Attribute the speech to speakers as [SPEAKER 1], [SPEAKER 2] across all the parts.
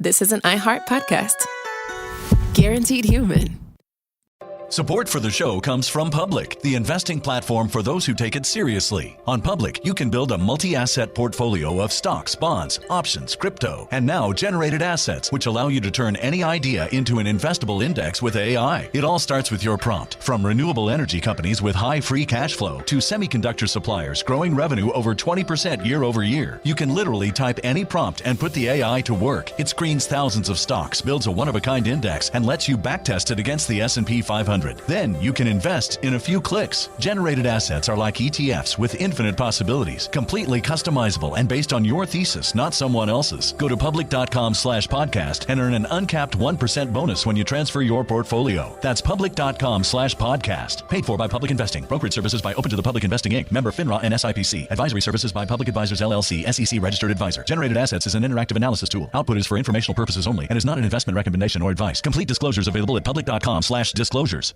[SPEAKER 1] this is an iHeart podcast. Guaranteed human.
[SPEAKER 2] Support for the show comes from Public, the investing platform for those who take it seriously. On Public, you can build a multi-asset portfolio of stocks, bonds, options, crypto, and now generated assets, which allow you to turn any idea into an investable index with AI. It all starts with your prompt. From renewable energy companies with high free cash flow to semiconductor suppliers growing revenue over 20% year over year, you can literally type any prompt and put the AI to work. It screens thousands of stocks, builds a one-of-a-kind index, and lets you backtest it against the S&P 500. Then you can invest in a few clicks. Generated assets are like ETFs with infinite possibilities, completely customizable and based on your thesis, not someone else's. Go to public.com/podcast and earn an uncapped 1% bonus when you transfer your portfolio. That's public.com/podcast. Paid for by Public Investing. Brokerage services by Open to the Public Investing Inc. Member FINRA and SIPC. Advisory services by Public Advisors LLC, SEC registered advisor. Generated assets is an interactive analysis tool. Output is for informational purposes only and is not an investment recommendation or advice. Complete disclosures available at public.com/disclosures.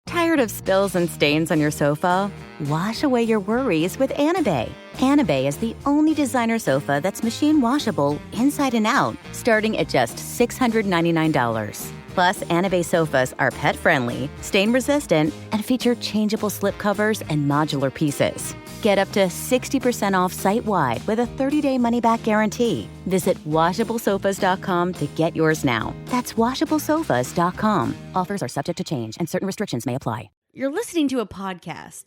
[SPEAKER 3] Tired of spills and stains on your sofa? Wash away your worries with Anabay. Anabay is the only designer sofa that's machine washable inside and out, starting at just $699. Plus, Anabay sofas are pet-friendly, stain-resistant, and feature changeable slip covers and modular pieces. Get up to 60% off site-wide with a 30-day money-back guarantee. Visit washablesofas.com to get yours now. That's washablesofas.com. Offers are subject to change and certain restrictions may apply.
[SPEAKER 4] You're listening to a podcast,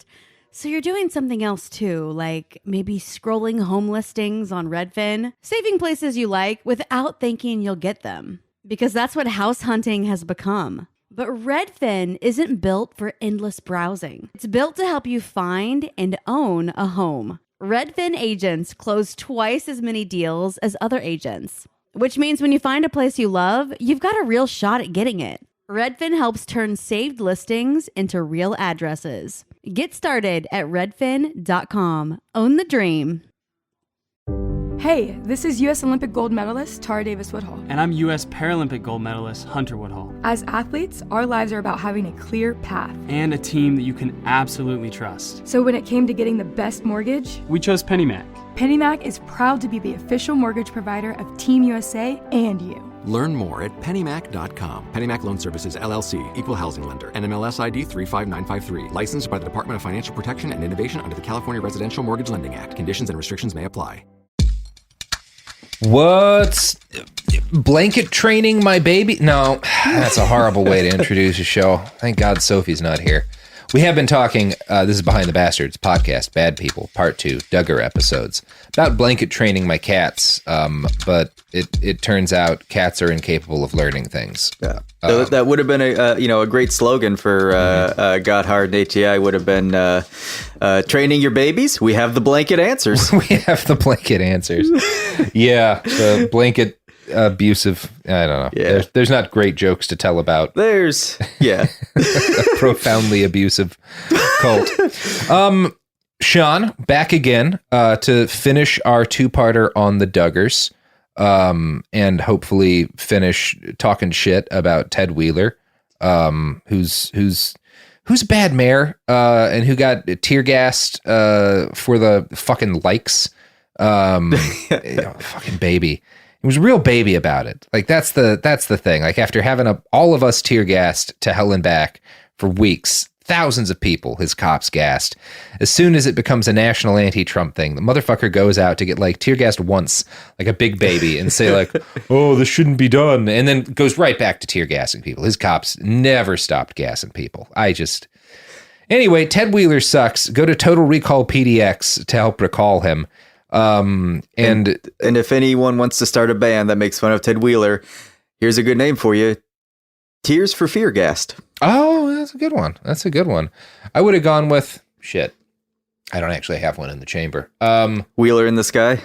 [SPEAKER 4] so you're doing something else too, like maybe scrolling home listings on Redfin, saving places you like without thinking you'll get them. Because that's what house hunting has become. But Redfin isn't built for endless browsing. It's built to help you find and own a home. Redfin agents close twice as many deals as other agents, which means when you find a place you love, you've got a real shot at getting it. Redfin helps turn saved listings into real addresses. Get started at redfin.com. Own the dream.
[SPEAKER 5] Hey, this is U.S. Olympic gold medalist Tara Davis-Woodhull.
[SPEAKER 6] And I'm U.S. Paralympic gold medalist Hunter Woodhull.
[SPEAKER 5] As athletes, our lives are about having a clear path.
[SPEAKER 6] And a team that you can absolutely trust.
[SPEAKER 5] So when it came to getting the best mortgage,
[SPEAKER 6] we chose PennyMac.
[SPEAKER 5] PennyMac is proud to be the official mortgage provider of Team USA and you.
[SPEAKER 7] Learn more at pennymac.com. PennyMac Loan Services, LLC, Equal Housing Lender, NMLS ID 35953. Licensed by the Department of Financial Protection and Innovation under the California Residential Mortgage Lending Act. Conditions and restrictions may apply.
[SPEAKER 8] What's blanket training my baby? No, that's a horrible way to introduce a show. Thank God Sophie's not here. We have been talking, this is Behind the Bastards podcast, Bad People, Part 2, Duggar episodes, about blanket training my cats, but it turns out cats are incapable of learning things.
[SPEAKER 9] Yeah. That would have been a great slogan for Gotthard and ATI would have been training your babies. We have the blanket answers.
[SPEAKER 8] We have the blanket answers. Yeah, the blanket abusive. I don't know. Yeah. There's not great jokes to tell about.
[SPEAKER 9] A
[SPEAKER 8] profoundly abusive cult. Sean, back again to finish our two-parter on the Duggars. And hopefully finish talking shit about Ted Wheeler, who's a bad mayor, and who got tear gassed for the fucking likes. Fucking baby. He was a real baby about it. Like that's the thing. Like after having all of us tear gassed to hell and back for weeks, thousands of people, his cops gassed. As soon as it becomes a national anti-Trump thing, the motherfucker goes out to get like tear gassed once, like a big baby, and say like, "Oh, this shouldn't be done," and then goes right back to tear gassing people. His cops never stopped gassing people. Anyway, Ted Wheeler sucks. Go to Total Recall PDX to help recall him. And
[SPEAKER 9] if anyone wants to start a band that makes fun of Ted Wheeler, here's a good name for you: Tears for Fear Gassed.
[SPEAKER 8] Oh, that's a good one. That's a good one. I would have gone with shit. I don't actually have one in the chamber.
[SPEAKER 9] Wheeler in the Sky.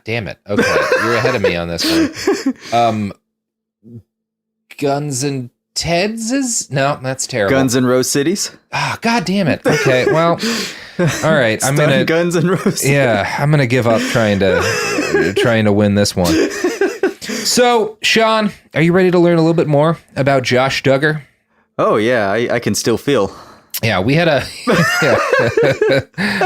[SPEAKER 8] Damn it. Okay, you're ahead of me on this one. Guns and Ted's is no, that's terrible.
[SPEAKER 9] Guns and Rose Cities.
[SPEAKER 8] Ah, God damn it. Okay, well, all right. I'm gonna
[SPEAKER 9] Guns and Rose Cities.
[SPEAKER 8] Yeah, I'm gonna give up trying to win this one. So, Sean, are you ready to learn a little bit more about Josh Duggar?
[SPEAKER 9] Oh, yeah, I can still feel.
[SPEAKER 8] Yeah, we had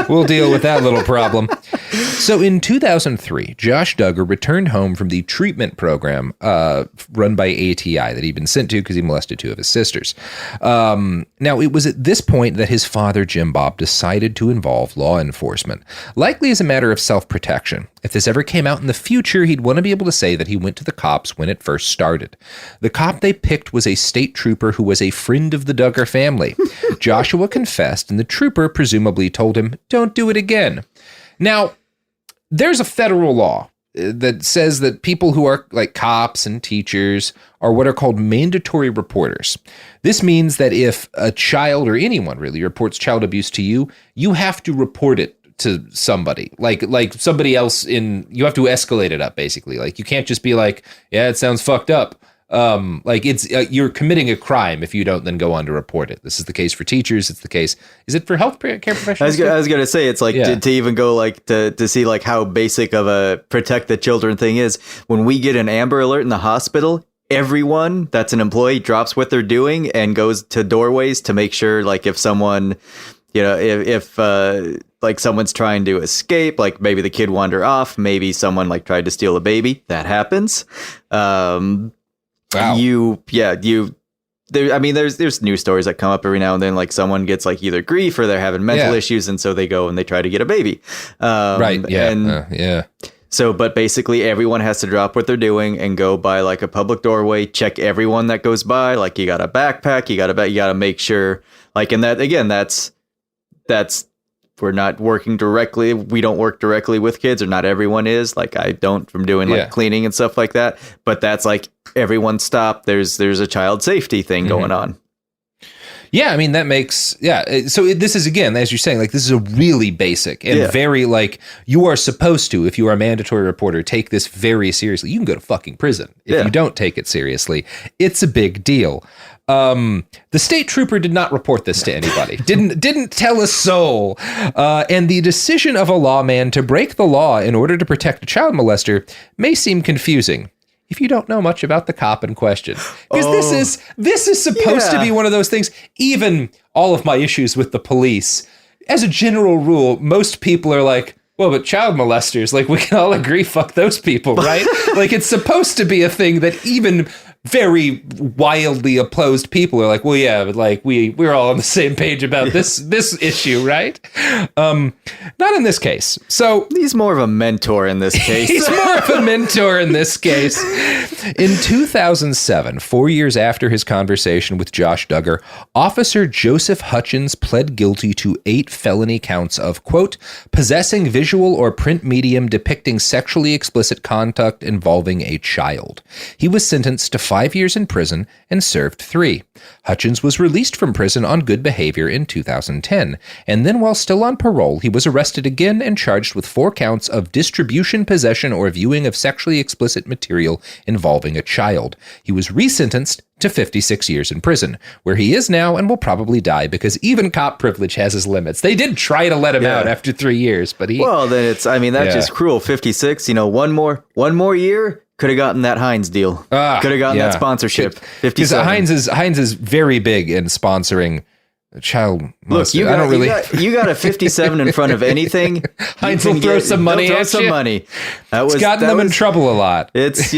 [SPEAKER 8] we'll deal with that little problem. So in 2003, Josh Duggar returned home from the treatment program run by ATI that he'd been sent to because he molested two of his sisters. Now, it was at this point that his father, Jim Bob, decided to involve law enforcement, likely as a matter of self-protection. If this ever came out in the future, he'd want to be able to say that he went to the cops when it first started. The cop they picked was a state trooper who was a friend of the Duggar family. Joshua confessed, and the trooper presumably told him, "Don't do it again." Now, there's a federal law that says that people who are like cops and teachers are what are called mandatory reporters. This means that if a child or anyone really reports child abuse to you, you have to report it to somebody, like somebody else you have to escalate it up, basically. Like, you can't just be like, yeah, it sounds fucked up. Like, it's you're committing a crime if you don't then go on to report it. This is the case for teachers. It's the case. Is it for health care professionals?
[SPEAKER 9] I was gonna say, it's like to even go like to see like how basic of a protect the children thing is. When we get an Amber Alert in the hospital, everyone that's an employee drops what they're doing and goes to doorways to make sure, like, if someone, if like someone's trying to escape, like maybe the kid wander off, maybe someone like tried to steal a baby. That happens. Wow. There's news stories that come up every now and then, like someone gets like either grief or they're having mental issues, and so they go and they try to get a baby. Right. Yeah. So, but basically everyone has to drop what they're doing and go by like a public doorway, check everyone that goes by. Like, you got a backpack, you got to make sure, like, and that, again, that's, we're not working directly. We don't work directly with kids, or not everyone is. Like, I don't, from doing like cleaning and stuff like that. But that's like, everyone stop. There's a child safety thing going on.
[SPEAKER 8] Yeah, I mean, that makes, So this is, again, as you're saying, like, this is a really basic and very, like, you are supposed to, if you are a mandatory reporter, take this very seriously. You can go to fucking prison if you don't take it seriously. It's a big deal. The state trooper did not report this to anybody, didn't tell a soul. And the decision of a lawman to break the law in order to protect a child molester may seem confusing if you don't know much about the cop in question. Because this is supposed to be one of those things. Even all of my issues with the police, as a general rule, most people are like, well, but child molesters, like, we can all agree, fuck those people, right? Like, it's supposed to be a thing that even very wildly opposed people are like, well, yeah, but like, we're all on the same page about this issue, right? Not in this case. So
[SPEAKER 9] he's more of a mentor in this case.
[SPEAKER 8] He's more of a mentor in this case. In 2007, 4 years after his conversation with Josh Duggar, Officer Joseph Hutchins pled guilty to 8 felony counts of, quote, possessing visual or print medium depicting sexually explicit conduct involving a child. He was sentenced to 5 years in prison and served 3. Hutchins was released from prison on good behavior in 2010, and then while still on parole, he was arrested again and charged with 4 counts of distribution, possession, or viewing of sexually explicit material involving a child. He was resentenced to 56 years in prison, where he is now and will probably die because even cop privilege has its limits. They did try to let him out after 3 years, but
[SPEAKER 9] well, then it's, I mean, that's just cruel. 56, one more year. Could have gotten that Heinz deal. Could have gotten that sponsorship. 57.
[SPEAKER 8] Heinz is very big in sponsoring child molesters.
[SPEAKER 9] Look, you got a 57 in front of anything.
[SPEAKER 8] Heinz will throw some money at you.
[SPEAKER 9] Some money.
[SPEAKER 8] It's gotten them in trouble a lot.
[SPEAKER 9] It's,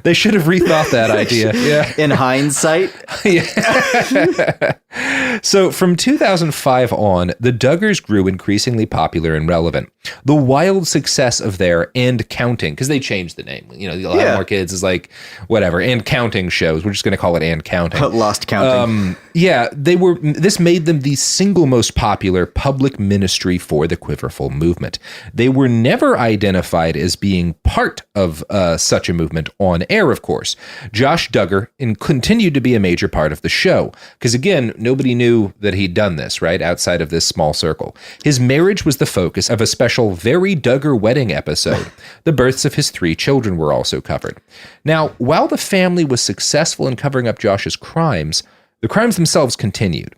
[SPEAKER 8] They should have rethought that idea. Yeah.
[SPEAKER 9] In hindsight.
[SPEAKER 8] So from 2005 on, the Duggars grew increasingly popular and relevant. The wild success of their And Counting, because they changed the name. You'll have more kids is like, whatever, And Counting shows. We're just going to call it And Counting.
[SPEAKER 9] Lost Counting.
[SPEAKER 8] This made them the single most popular public ministry for the Quiverful movement. They were never identified as being part of such a movement on air, of course. Josh Duggar continued to be a major part of the show, because again, nobody knew that he'd done this, right, outside of this small circle. His marriage was the focus of a special Very Duggar wedding episode. The births of his 3 children were also covered. Now, while the family was successful in covering up Josh's crimes, the crimes themselves continued.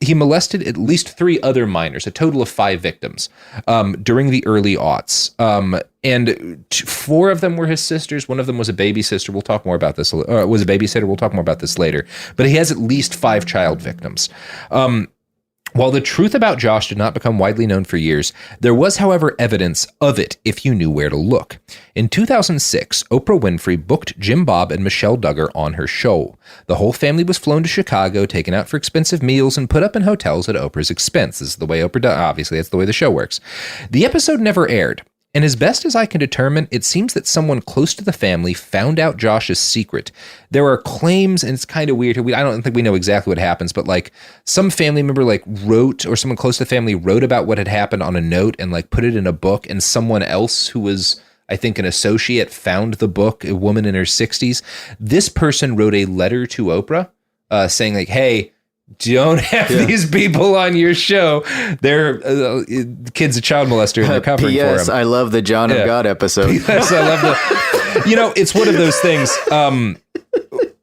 [SPEAKER 8] he molested at least 3 other minors, a total of 5 victims, during the early aughts. And 4 of them were his sisters. One of them was a baby sister. We'll talk more about this. Was a babysitter. We'll talk more about this later. But he has at least 5 child victims. While the truth about Josh did not become widely known for years, there was, however, evidence of it if you knew where to look. In 2006, Oprah Winfrey booked Jim Bob and Michelle Duggar on her show. The whole family was flown to Chicago, taken out for expensive meals, and put up in hotels at Oprah's expense. This is the way Oprah does. Obviously, that's the way the show works. The episode never aired. And as best as I can determine, it seems that someone close to the family found out Josh's secret. There are claims, and it's kind of weird. I don't think we know exactly what happens, but like some family member wrote, or someone close to the family wrote about what had happened on a note and put it in a book, and someone else who was, I think, an associate found the book, a woman in her 60s. This person wrote a letter to Oprah saying hey, don't have these people on your show. They're kid's a child molester and they're covering for him.
[SPEAKER 9] P.S. I love the John of God episode.
[SPEAKER 8] P.S. I love the... it's one of those things...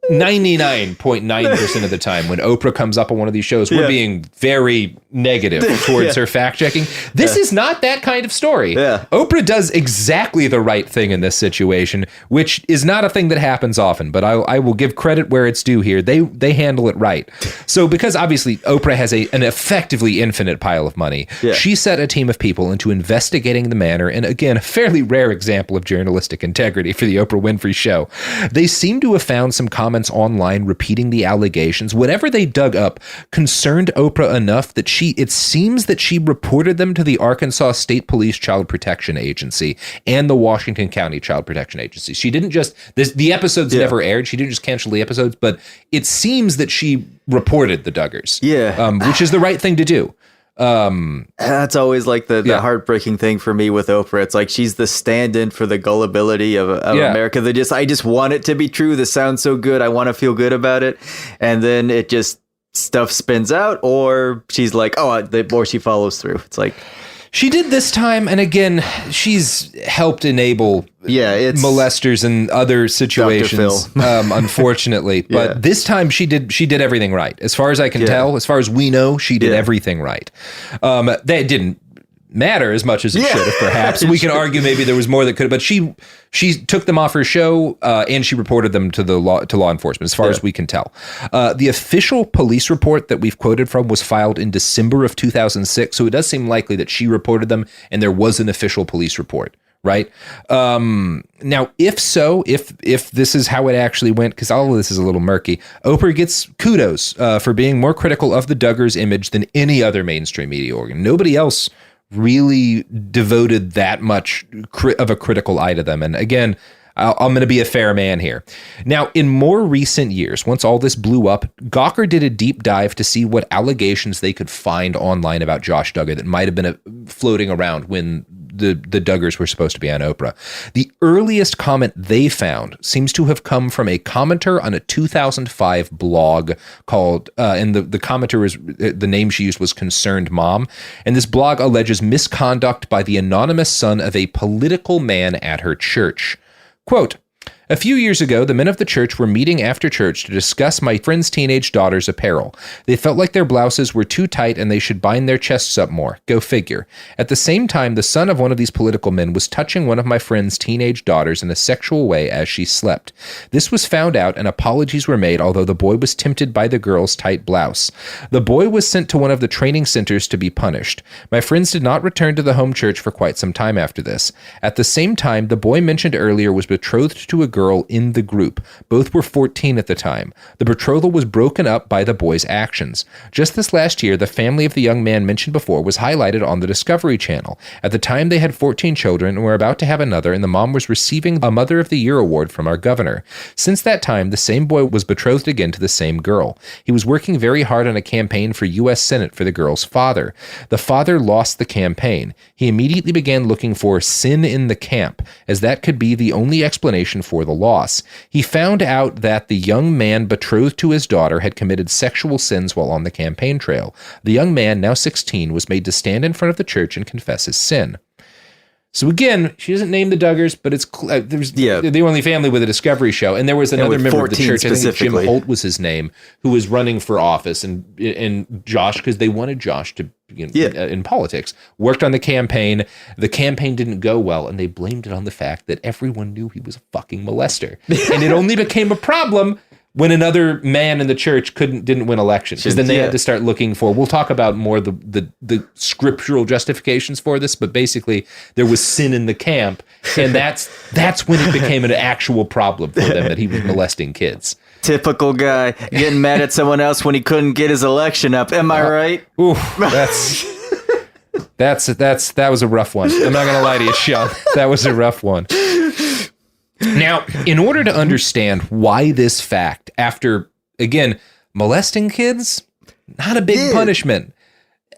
[SPEAKER 8] 99.9% of the time when Oprah comes up on one of these shows, we're being very negative towards her fact-checking. This is not that kind of story. Oprah does exactly the right thing in this situation, which is not a thing that happens often, but I will give credit where it's due here. They handle it right. So because obviously Oprah has an effectively infinite pile of money, she set a team of people into investigating the matter, and again, a fairly rare example of journalistic integrity for the Oprah Winfrey Show. They seem to have found some comments online repeating the allegations. Whatever they dug up concerned Oprah enough that it seems that she reported them to the Arkansas State Police Child Protection Agency and the Washington County Child Protection Agency. She didn't just, the episodes never aired. She didn't just cancel the episodes, but it seems that she reported the Duggars. Which is the right thing to do.
[SPEAKER 9] That's always the heartbreaking thing for me with Oprah. It's she's the stand-in for the gullibility of America. I just want it to be true. This sounds so good. I want to feel good about it. And then it just stuff spins out, or she's or she follows through. It's
[SPEAKER 8] she did this time, and again, she's helped enable molesters in other situations, unfortunately. But this time, she did everything right. As far as I can tell, as far as we know, she did everything right. That didn't matter as much as it should have, perhaps. We can argue maybe there was more that could have, but she took them off her show and she reported them to law enforcement, as far as we can tell. The official police report that we've quoted from was filed in December of 2006, so it does seem likely that she reported them and there was an official police report, right? Now, if so, if this is how it actually went, because all of this is a little murky, Oprah gets kudos for being more critical of the Duggars' image than any other mainstream media organ. Nobody else really devoted that much of a critical eye to them. And again, I'm going to be a fair man here. Now, in more recent years, once all this blew up, Gawker did a deep dive to see what allegations they could find online about Josh Duggar that might have been floating around when the Duggars were supposed to be on Oprah. The earliest comment they found seems to have come from a commenter on a 2005 blog called, and the commenter was, the name she used was Concerned Mom. And this blog alleges misconduct by the anonymous son of a political man at her church. Quote, "A few years ago, the men of the church were meeting after church to discuss my friend's teenage daughter's apparel. They felt like their blouses were too tight and they should bind their chests up more. Go figure. At the same time, the son of one of these political men was touching one of my friend's teenage daughters in a sexual way as she slept. This was found out and apologies were made, although the boy was tempted by the girl's tight blouse. The boy was sent to one of the training centers to be punished. My friends did not return to the home church for quite some time after this. At the same time, the boy mentioned earlier was betrothed to a girl in the group. Both were 14 at the time. The betrothal was broken up by the boy's actions. Just this last year, the family of the young man mentioned before was highlighted on the Discovery Channel. At the time, they had 14 children and were about to have another, and the mom was receiving a Mother of the Year award from our governor. Since that time, the same boy was betrothed again to the same girl. He was working very hard on a campaign for U.S. Senate for the girl's father. The father lost the campaign. He immediately began looking for sin in the camp, as that could be the only explanation for the loss. He found out that the young man betrothed to his daughter had committed sexual sins while on the campaign trail. The young man, now 16, was made to stand in front of the church and confess his sin." So again, she doesn't name the Duggars, but it's they're the only family with a Discovery show. And there was another member of the church, I think Jim Holt was his name, who was running for office, and Josh, because they wanted Josh to in politics, worked on the campaign. The campaign didn't go well, and they blamed it on the fact that everyone knew he was a fucking molester. And it only became a problem when another man in the church didn't win elections, because then they had to start looking for. We'll talk about more the scriptural justifications for this, but basically there was sin in the camp, and that's when it became an actual problem for them that he was molesting kids.
[SPEAKER 9] Typical guy getting mad at someone else when he couldn't get his election up. Am I right?
[SPEAKER 8] Oof, that was a rough one. I'm not gonna lie to you, Sean. That was a rough one. Now, in order to understand why this fact, after, again, molesting kids, not a big punishment.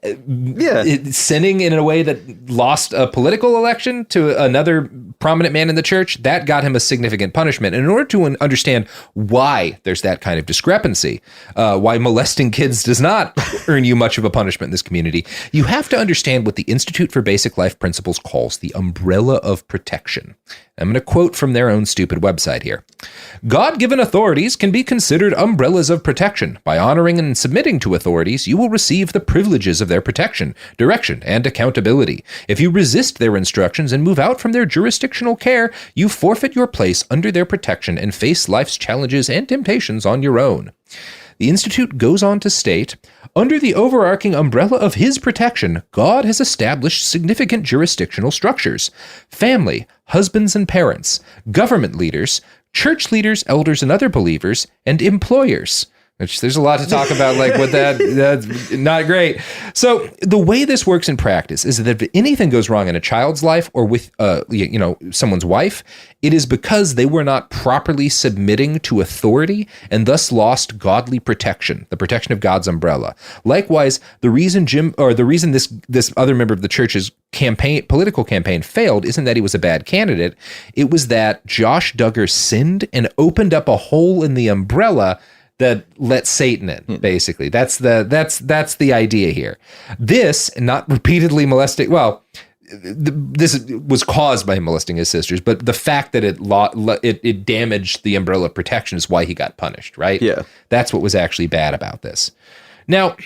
[SPEAKER 8] Sinning in a way that lost a political election to another prominent man in the church, that got him a significant punishment. And in order to understand why there's that kind of discrepancy, why molesting kids does not earn you much of a punishment in this community, you have to understand what the Institute for Basic Life Principles calls the umbrella of protection. I'm going to quote from their own stupid website here. God-given authorities can be considered umbrellas of protection. By honoring and submitting to authorities, you will receive the privileges of their protection, direction, and accountability. If you resist their instructions and move out from their jurisdictional care, you forfeit your place under their protection and face life's challenges and temptations on your own. The Institute goes on to state, under the overarching umbrella of his protection, God has established significant jurisdictional structures: family, husbands and parents, government leaders, church leaders, elders and other believers, and employers. Which there's a lot to talk about, like what that's not great. So the way this works in practice is that if anything goes wrong in a child's life or with someone's wife, it is because they were not properly submitting to authority and thus lost godly protection, the protection of God's umbrella. Likewise, the reason this other member of the church's political campaign failed isn't that he was a bad candidate. It was that Josh Duggar sinned and opened up a hole in the umbrella that let Satan in, basically. That's the idea here. This, not repeatedly molesting, this was caused by him molesting his sisters, but the fact that it damaged the umbrella of protection is why he got punished, right?
[SPEAKER 9] Yeah.
[SPEAKER 8] That's what was actually bad about this. Now,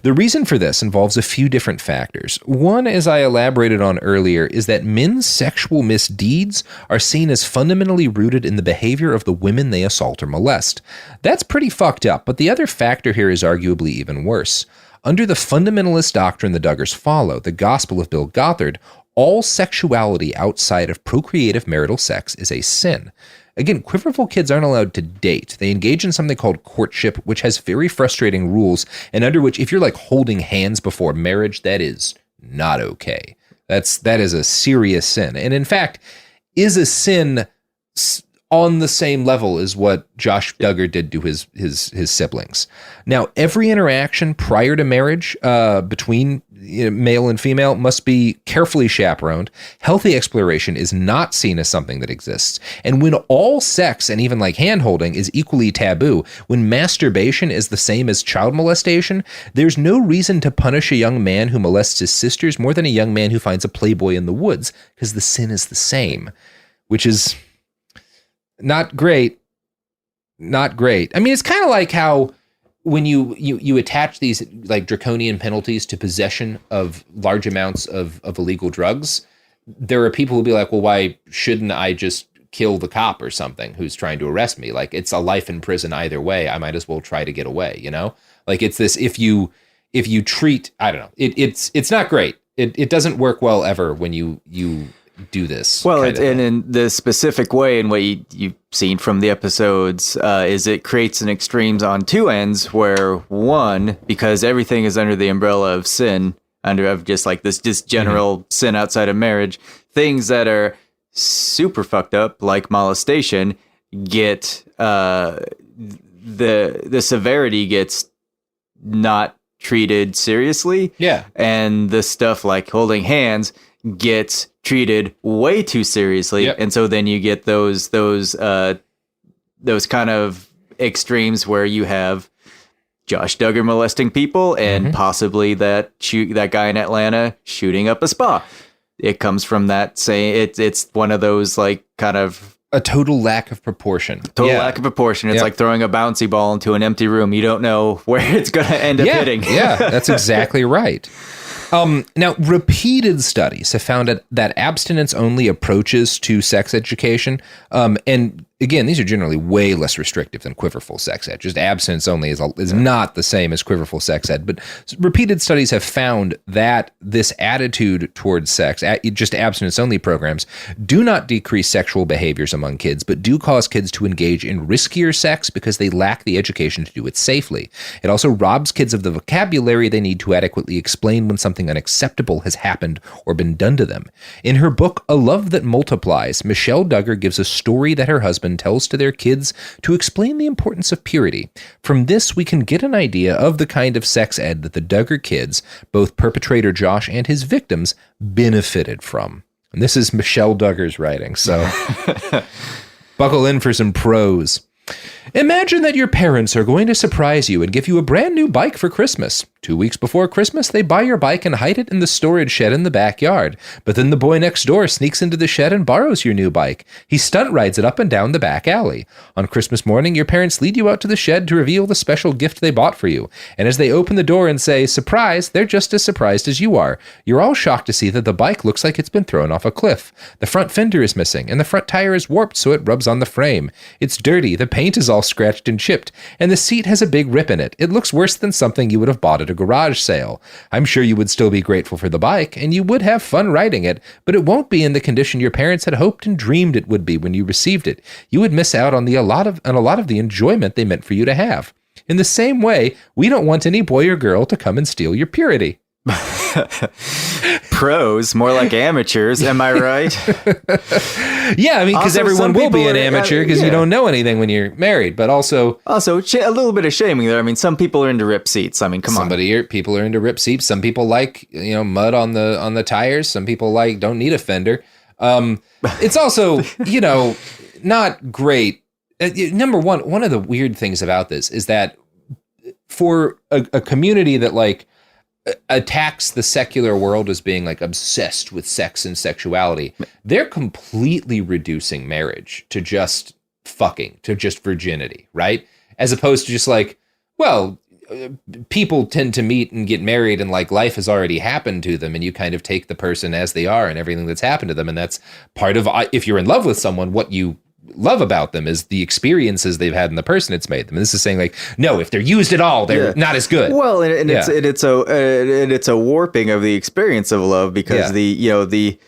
[SPEAKER 8] the reason for this involves a few different factors. One, as I elaborated on earlier, is that men's sexual misdeeds are seen as fundamentally rooted in the behavior of the women they assault or molest. That's pretty fucked up, but the other factor here is arguably even worse. Under the fundamentalist doctrine the Duggars follow, the Gospel of Bill Gothard, all sexuality outside of procreative marital sex is a sin. Again, quiverful kids aren't allowed to date. They engage in something called courtship, which has very frustrating rules, and under which, if you're like holding hands before marriage, that is not okay. That is a serious sin, and in fact, is a sin on the same level as what Josh Duggar did to his siblings. Now, every interaction prior to marriage between male and female must be carefully chaperoned. Healthy exploration is not seen as something that exists. And when all sex and even like hand-holding is equally taboo, when masturbation is the same as child molestation, there's no reason to punish a young man who molests his sisters more than a young man who finds a playboy in the woods, because the sin is the same, which is not great. Not great. I mean, it's kind of like how when you attach these like draconian penalties to possession of large amounts of illegal drugs, there are people who'll be like, well, why shouldn't I just kill the cop or something who's trying to arrest me? Like, it's a life in prison either way. I might as well try to get away, you know? Like, it's this, if you treat, I don't know, it's not great. It doesn't work well ever when you do this.
[SPEAKER 9] Well, and in the specific way, and what you've seen from the episodes, is it creates an extremes on two ends, where one, because everything is under the umbrella of sin, of just like this just general sin outside of marriage, things that are super fucked up, like molestation, get the severity gets not treated seriously.
[SPEAKER 8] Yeah.
[SPEAKER 9] And the stuff like holding hands gets treated way too seriously.
[SPEAKER 8] Yep.
[SPEAKER 9] And so then you get those kind of extremes where you have Josh Duggar molesting people and possibly that guy in Atlanta shooting up a spa. it comes from that saying. It's one of those like kind of
[SPEAKER 8] a total lack of proportion.
[SPEAKER 9] Lack of proportion. It's like throwing a bouncy ball into an empty room. You don't know where it's going to end up hitting.
[SPEAKER 8] Yeah, that's exactly right. Now, repeated studies have found that abstinence-only approaches to sex education, and again, these are generally way less restrictive than quiverful sex ed. Just abstinence-only is not the same as quiverful sex ed, but repeated studies have found that this attitude towards sex, just abstinence-only programs, do not decrease sexual behaviors among kids, but do cause kids to engage in riskier sex because they lack the education to do it safely. It also robs kids of the vocabulary they need to adequately explain when something unacceptable has happened or been done to them. In her book, A Love That Multiplies, Michelle Duggar gives a story that her husband tells to their kids to explain the importance of purity. From this, we can get an idea of the kind of sex ed that the Duggar kids, both perpetrator Josh and his victims, benefited from. And this is Michelle Duggar's writing, so buckle in for some prose. Imagine that your parents are going to surprise you and give you a brand new bike for Christmas. 2 weeks before Christmas, they buy your bike and hide it in the storage shed in the backyard. But then the boy next door sneaks into the shed and borrows your new bike. He stunt rides it up and down the back alley. On Christmas morning, your parents lead you out to the shed to reveal the special gift they bought for you. And as they open the door and say, "Surprise," they're just as surprised as you are. You're all shocked to see that the bike looks like it's been thrown off a cliff. The front fender is missing, and the front tire is warped so it rubs on the frame. It's dirty, the paint is all scratched and chipped, and the seat has a big rip in it. It looks worse than something you would have bought at a garage sale. I'm sure you would still be grateful for the bike, and you would have fun riding it, but it won't be in the condition your parents had hoped and dreamed it would be when you received it. You would miss out on a lot of the enjoyment they meant for you to have. In the same way, we don't want any boy or girl to come and steal your purity.
[SPEAKER 9] Pros, more like amateurs, am I right?
[SPEAKER 8] Yeah, I mean, because everyone will be an amateur because you don't know anything when you're married, but also
[SPEAKER 9] a little bit of shaming there. I mean, some people are into rip seats. I mean, come on.
[SPEAKER 8] People are into rip seats. Some people like, mud on the tires. Some people don't need a fender. It's also, not great. Number one of the weird things about this is that for a community that attacks the secular world as being obsessed with sex and sexuality, they're completely reducing marriage to just fucking, to just virginity, right? As opposed to just people tend to meet and get married and life has already happened to them and you kind of take the person as they are and everything that's happened to them. And that's part of, if you're in love with someone, what you love about them is the experiences they've had and the person it's made them. And this is saying no, if they're used at all, they're not as good.
[SPEAKER 9] Well, it's a warping of the experience of love because the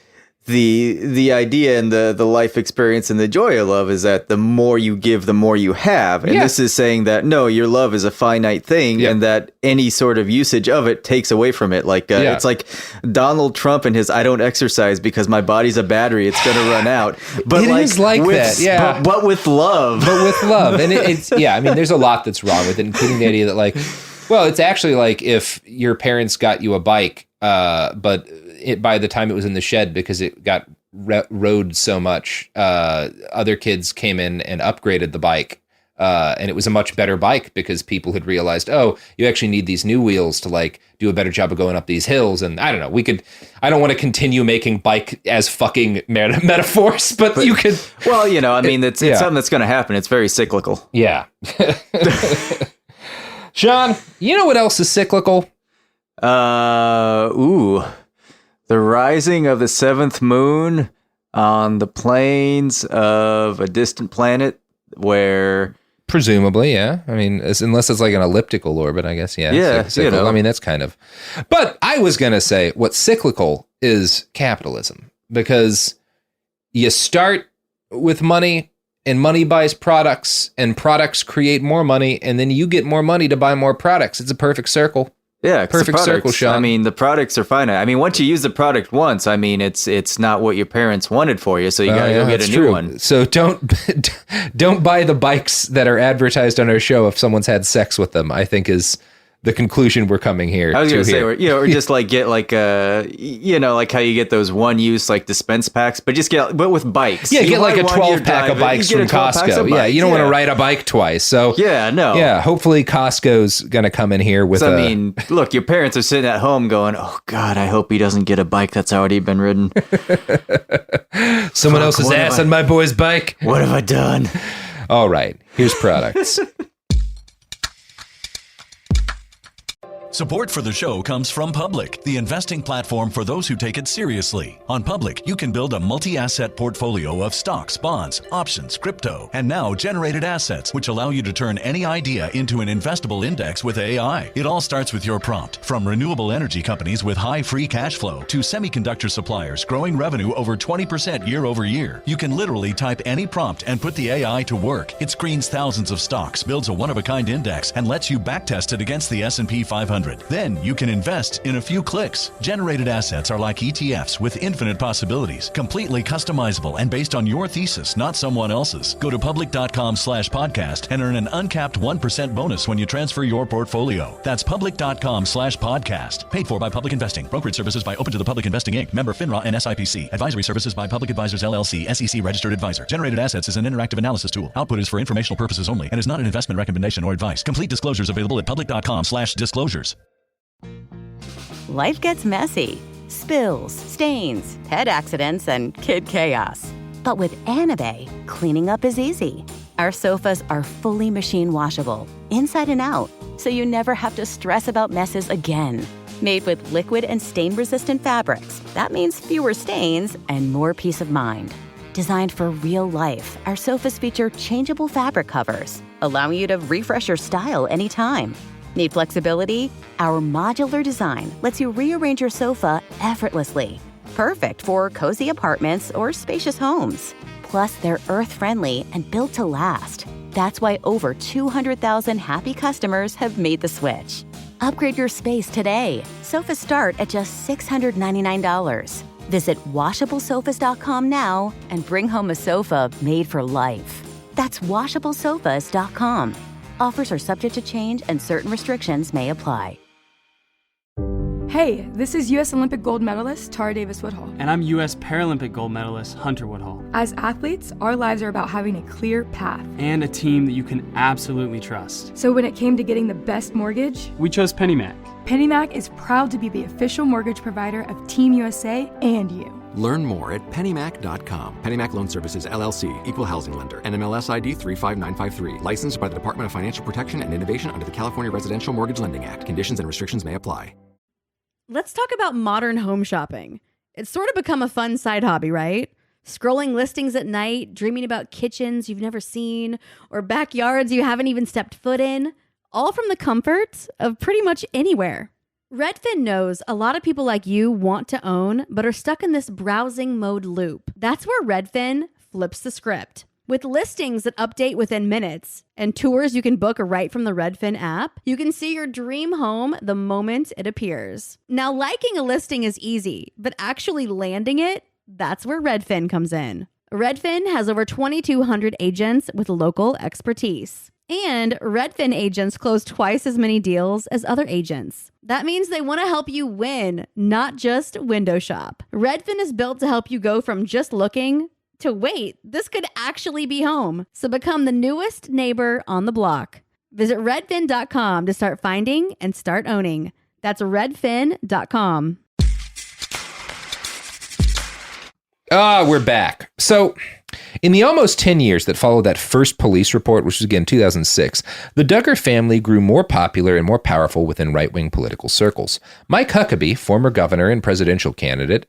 [SPEAKER 9] idea and the life experience and the joy of love is that the more you give, the more you have. And this is saying that, no, your love is a finite thing and that any sort of usage of it takes away from it. It's like Donald Trump and his, "I don't exercise because my body's a battery. It's going to run out." But
[SPEAKER 8] it is that. Yeah.
[SPEAKER 9] But with love.
[SPEAKER 8] But with love. And it's, I mean, there's a lot that's wrong with it, including the idea that it's actually if your parents got you a bike, but by the time it was in the shed because it got rode so much, other kids came in and upgraded the bike, and it was a much better bike because people had realized, oh, you actually need these new wheels to do a better job of going up these hills. And I don't know, I don't want to continue making bike as fucking metaphors, but you could.
[SPEAKER 9] Well, I mean, it's something that's going to happen. It's very cyclical.
[SPEAKER 8] Yeah. Sean, you know what else is cyclical?
[SPEAKER 9] The rising of the seventh moon on the plains of a distant planet where...
[SPEAKER 8] Presumably, yeah. I mean, unless it's an elliptical orbit, I guess, yeah.
[SPEAKER 9] Yeah,
[SPEAKER 8] cyclical. I mean, that's kind of... But I was going to say what's cyclical is capitalism, because you start with money and money buys products and products create more money and then you get more money to buy more products. It's a perfect circle.
[SPEAKER 9] Yeah,
[SPEAKER 8] perfect circle, Sean.
[SPEAKER 9] I mean, the products are finite. I mean, once you use the product once, I mean, it's not what your parents wanted for you, so you gotta go get a new one.
[SPEAKER 8] So don't buy the bikes that are advertised on our show if someone's had sex with them, I think is the conclusion we're coming here.
[SPEAKER 9] I was going to say, or just like get like like how you get those one-use like dispense packs, but with bikes.
[SPEAKER 8] Yeah, get like a 12-pack of bikes from Costco. Yeah, you don't want to ride a bike twice. So yeah, hopefully Costco's going to come in here with.
[SPEAKER 9] I mean, look, your parents are sitting at home going, "Oh God, I hope he doesn't get a bike that's already been ridden."
[SPEAKER 8] Someone else's ass on my boy's bike.
[SPEAKER 9] What have I done?
[SPEAKER 8] All right, here's products.
[SPEAKER 2] Support for the show comes from Public, the investing platform for those who take it seriously. On Public, you can build a multi-asset portfolio of stocks, bonds, options, crypto, and now generated assets, which allow you to turn any idea into an investable index with AI. It all starts with your prompt. From renewable energy companies with high free cash flow to semiconductor suppliers growing revenue over 20% year over year, you can literally type any prompt and put the AI to work. It screens thousands of stocks, builds a one-of-a-kind index, and lets you backtest it against the S&P 500. Then you can invest in a few clicks. Generated assets are like ETFs with infinite possibilities, completely customizable and based on your thesis, not someone else's. Go to public.com/podcast and earn an uncapped 1% bonus when you transfer your portfolio. That's public.com/podcast. Paid for by Public Investing. Brokerage services by Open to the Public Investing Inc. Member FINRA and SIPC. Advisory services by Public Advisors LLC, SEC registered advisor. Generated assets is an interactive analysis tool. Output is for informational purposes only and is not an investment recommendation or advice. Complete disclosures available at public.com/disclosures.
[SPEAKER 3] Life gets messy. Spills, stains, pet accidents, and kid chaos. But with Anabay, cleaning up is easy. Our sofas are fully machine washable, inside and out, so you never have to stress about messes again. Made with liquid and stain-resistant fabrics, that means fewer stains and more peace of mind. Designed for real life, our sofas feature changeable fabric covers, allowing you to refresh your style anytime. Need flexibility? Our modular design lets you rearrange your sofa effortlessly. Perfect for cozy apartments or spacious homes. Plus, they're earth-friendly and built to last. That's why over 200,000 happy customers have made the switch. Upgrade your space today. Sofas start at just $699. Visit washablesofas.com now and bring home a sofa made for life. That's washablesofas.com. Offers are subject to change and certain restrictions may apply.
[SPEAKER 5] Hey, this is U.S. Olympic gold medalist Tara Davis-Woodhull.
[SPEAKER 6] And I'm U.S. Paralympic gold medalist Hunter Woodhull.
[SPEAKER 5] As athletes, our lives are about having a clear path.
[SPEAKER 6] And a team that you can absolutely trust.
[SPEAKER 5] So when it came to getting the best mortgage,
[SPEAKER 6] we chose PennyMac.
[SPEAKER 5] PennyMac is proud to be the official mortgage provider of Team USA and you.
[SPEAKER 7] Learn more at pennymac.com. PennyMac Loan Services, LLC, Equal Housing Lender, NMLS ID 35953. Licensed by the Department of Financial Protection and Innovation under the California Residential Mortgage Lending Act. Conditions and restrictions may apply.
[SPEAKER 4] Let's talk about modern home shopping. It's sort of become a fun side hobby, right? Scrolling listings at night, dreaming about kitchens you've never seen, or backyards you haven't even stepped foot in, all from the comfort of pretty much anywhere. Redfin knows a lot of people like you want to own, but are stuck in this browsing mode loop. That's where Redfin flips the script. With listings that update within minutes and tours you can book right from the Redfin app, you can see your dream home the moment it appears. Now, liking a listing is easy, but actually landing it, that's where Redfin comes in. Redfin has over 2,200 agents with local expertise. And Redfin agents close twice as many deals as other agents. That means they want to help you win, not just window shop. Redfin is built to help you go from just looking to wait, this could actually be home. So become the newest neighbor on the block. Visit redfin.com to start finding and start owning. That's redfin.com.
[SPEAKER 8] We're back. So, in the almost 10 years that followed that first police report, which was again 2006, the Duggar family grew more popular and more powerful within right-wing political circles. Mike Huckabee, former governor and presidential candidate,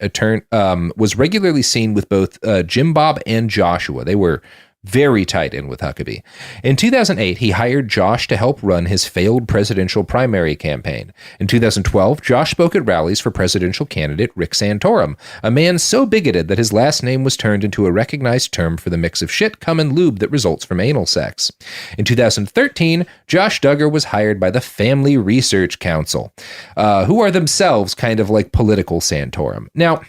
[SPEAKER 8] was regularly seen with both Jim Bob and Joshua. They were very tight in with Huckabee. In 2008, he hired Josh to help run his failed presidential primary campaign. In 2012, Josh spoke at rallies for presidential candidate Rick Santorum, a man so bigoted that his last name was turned into a recognized term for the mix of shit, cum, and lube that results from anal sex. In 2013, Josh Duggar was hired by the Family Research Council, who are themselves kind of like political Santorum. Now,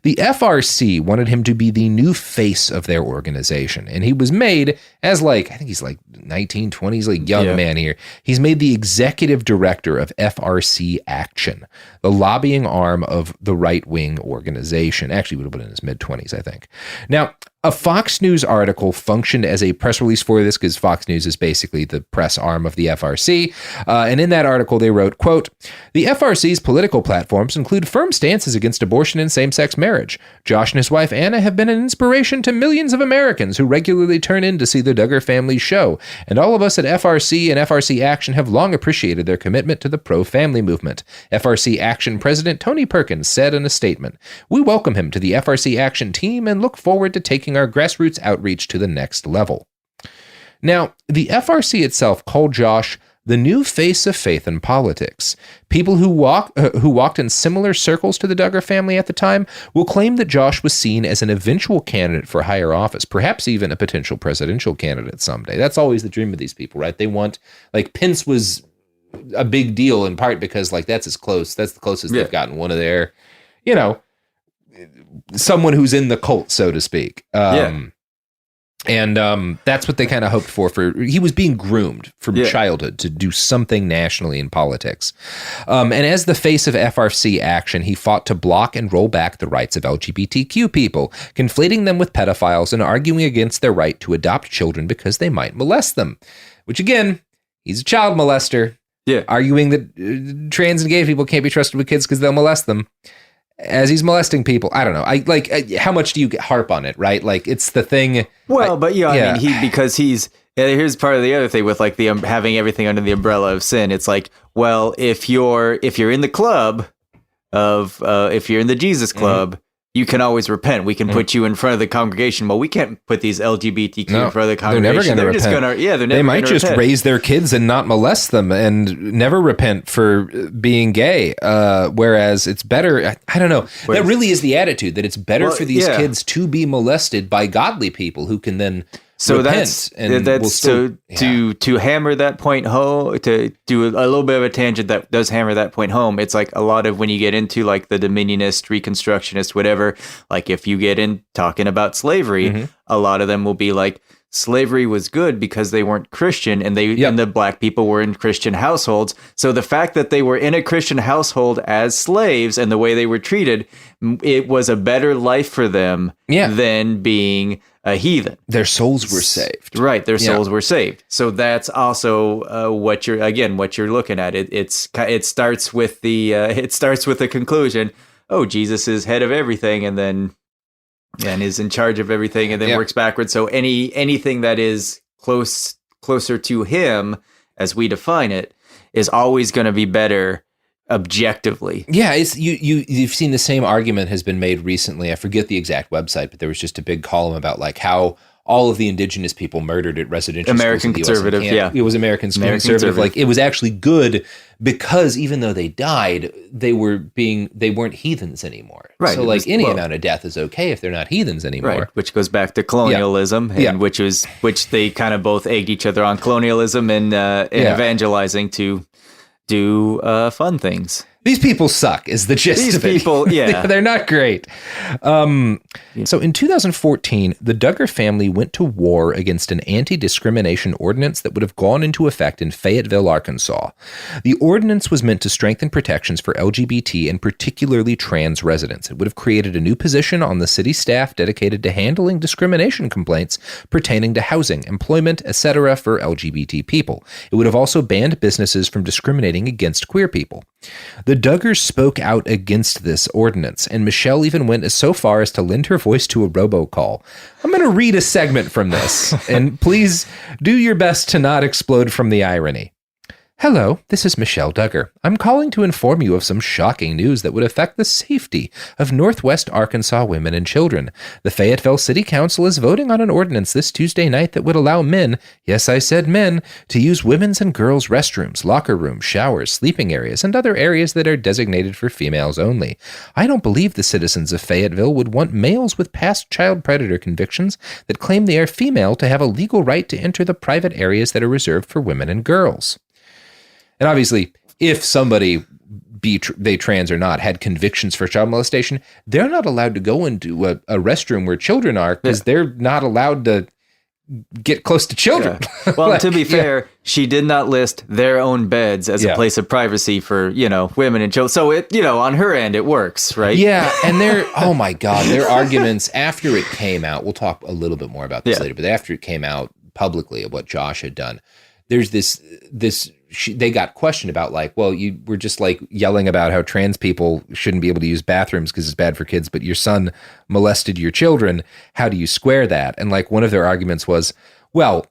[SPEAKER 8] the FRC wanted him to be the new face of their organization, and he was made as I think he's 19, 20s, young man here. He's made the executive director of FRC Action, the lobbying arm of the right-wing organization. Actually, would have been in his mid-20s, I think. Now, a Fox News article functioned as a press release for this because Fox News is basically the press arm of the FRC. And in that article, they wrote, quote, "The FRC's political platforms include firm stances against abortion and same-sex marriage. Josh and his wife, Anna, have been an inspiration to millions of Americans who regularly turn in to see the Duggar family show. And all of us at FRC and FRC Action have long appreciated their commitment to the pro-family movement." FRC Action President Tony Perkins said in a statement, "We welcome him to the FRC Action team and look forward to taking our grassroots outreach to the next level." Now, the FRC itself called Josh the new face of faith in politics. People who walked in similar circles to the Duggar family at the time will claim that Josh was seen as an eventual candidate for higher office, perhaps even a potential presidential candidate someday. That's always the dream of these people, right? They want, Pence was a big deal in part because that's the closest they've gotten one of their, someone who's in the cult, so to speak. And that's what they kind of hoped for. He was being groomed from childhood to do something nationally in politics. And as the face of FRC Action, he fought to block and roll back the rights of LGBTQ people, conflating them with pedophiles and arguing against their right to adopt children because they might molest them. Which, again, he's a child molester. Yeah. Arguing that trans and gay people can't be trusted with kids because they'll molest them. As he's molesting people, I don't know. How much do you harp on it, right? It's the thing.
[SPEAKER 9] Well, I mean, because he's. Here's part of the other thing with the having everything under the umbrella of sin. It's well, if you're in the club of if you're in the Jesus Club, you can always repent. We can put you in front of the congregation. Well, we can't put these LGBTQ in front of the congregation.
[SPEAKER 8] They're just going to repent. They might just raise their kids and not molest them and never repent for being gay. Whereas it's better. I don't know. That really is the attitude, that it's better for these kids to be molested by godly people who can then repent. To hammer that point home, to do a little bit of a tangent that does hammer that point home. It's a lot of when you get into the Dominionist, Reconstructionist, whatever, if you get in talking about slavery, a lot of them will be slavery was good because they weren't Christian and and the black people were in Christian households. So the fact that they were in a Christian household as slaves and the way they were treated, it was a better life for them than being a heathen. Their souls were saved.
[SPEAKER 9] Right. Their souls were saved. So that's also what you're looking at. It starts with the conclusion, oh, Jesus is head of everything and is in charge of everything and then works backwards. So anything that is closer to him, as we define it, is always going to be better objectively.
[SPEAKER 8] Yeah, you've seen the same argument has been made recently. I forget the exact website, but there was just a big column about how all of the indigenous people murdered at residential
[SPEAKER 9] American
[SPEAKER 8] schools
[SPEAKER 9] conservative,
[SPEAKER 8] it was American conservative. It was actually good because even though they died, they weren't heathens anymore. Right. So any amount of death is okay if they're not heathens anymore. Right.
[SPEAKER 9] Which goes back to colonialism, and which they kind of both egged each other on, colonialism and evangelizing to do fun things.
[SPEAKER 8] These people suck is the gist of it. These people, they're not great. So in 2014, the Duggar family went to war against an anti-discrimination ordinance that would have gone into effect in Fayetteville, Arkansas. The ordinance was meant to strengthen protections for LGBT and particularly trans residents. It would have created a new position on the city staff dedicated to handling discrimination complaints pertaining to housing, employment, etc. for LGBT people. It would have also banned businesses from discriminating against queer people. The Duggars spoke out against this ordinance, and Michelle even went so far as to lend her voice to a robocall. I'm going to read a segment from this, and please do your best to not explode from the irony. Hello, this is Michelle Duggar. I'm calling to inform you of some shocking news that would affect the safety of Northwest Arkansas women and children. The Fayetteville City Council is voting on an ordinance this Tuesday night that would allow men, yes, I said men, to use women's and girls' restrooms, locker rooms, showers, sleeping areas, and other areas that are designated for females only. I don't believe the citizens of Fayetteville would want males with past child predator convictions that claim they are female to have a legal right to enter the private areas that are reserved for women and girls. And obviously, if somebody, be they trans or not, had convictions for child molestation, they're not allowed to go into a restroom where children are because they're not allowed to get close to children.
[SPEAKER 9] Yeah. Well, to be fair, she did not list their own beds as a place of privacy for, women and children. So it, on her end, it works, right?
[SPEAKER 8] Yeah. And oh my God, their arguments after it came out, we'll talk a little bit more about this later, but after it came out publicly of what Josh had done, there's they got questioned about like, well, you were just like yelling about how trans people shouldn't be able to use bathrooms because it's bad for kids, but your son molested your children. How do you square that? And like one of their arguments was, well,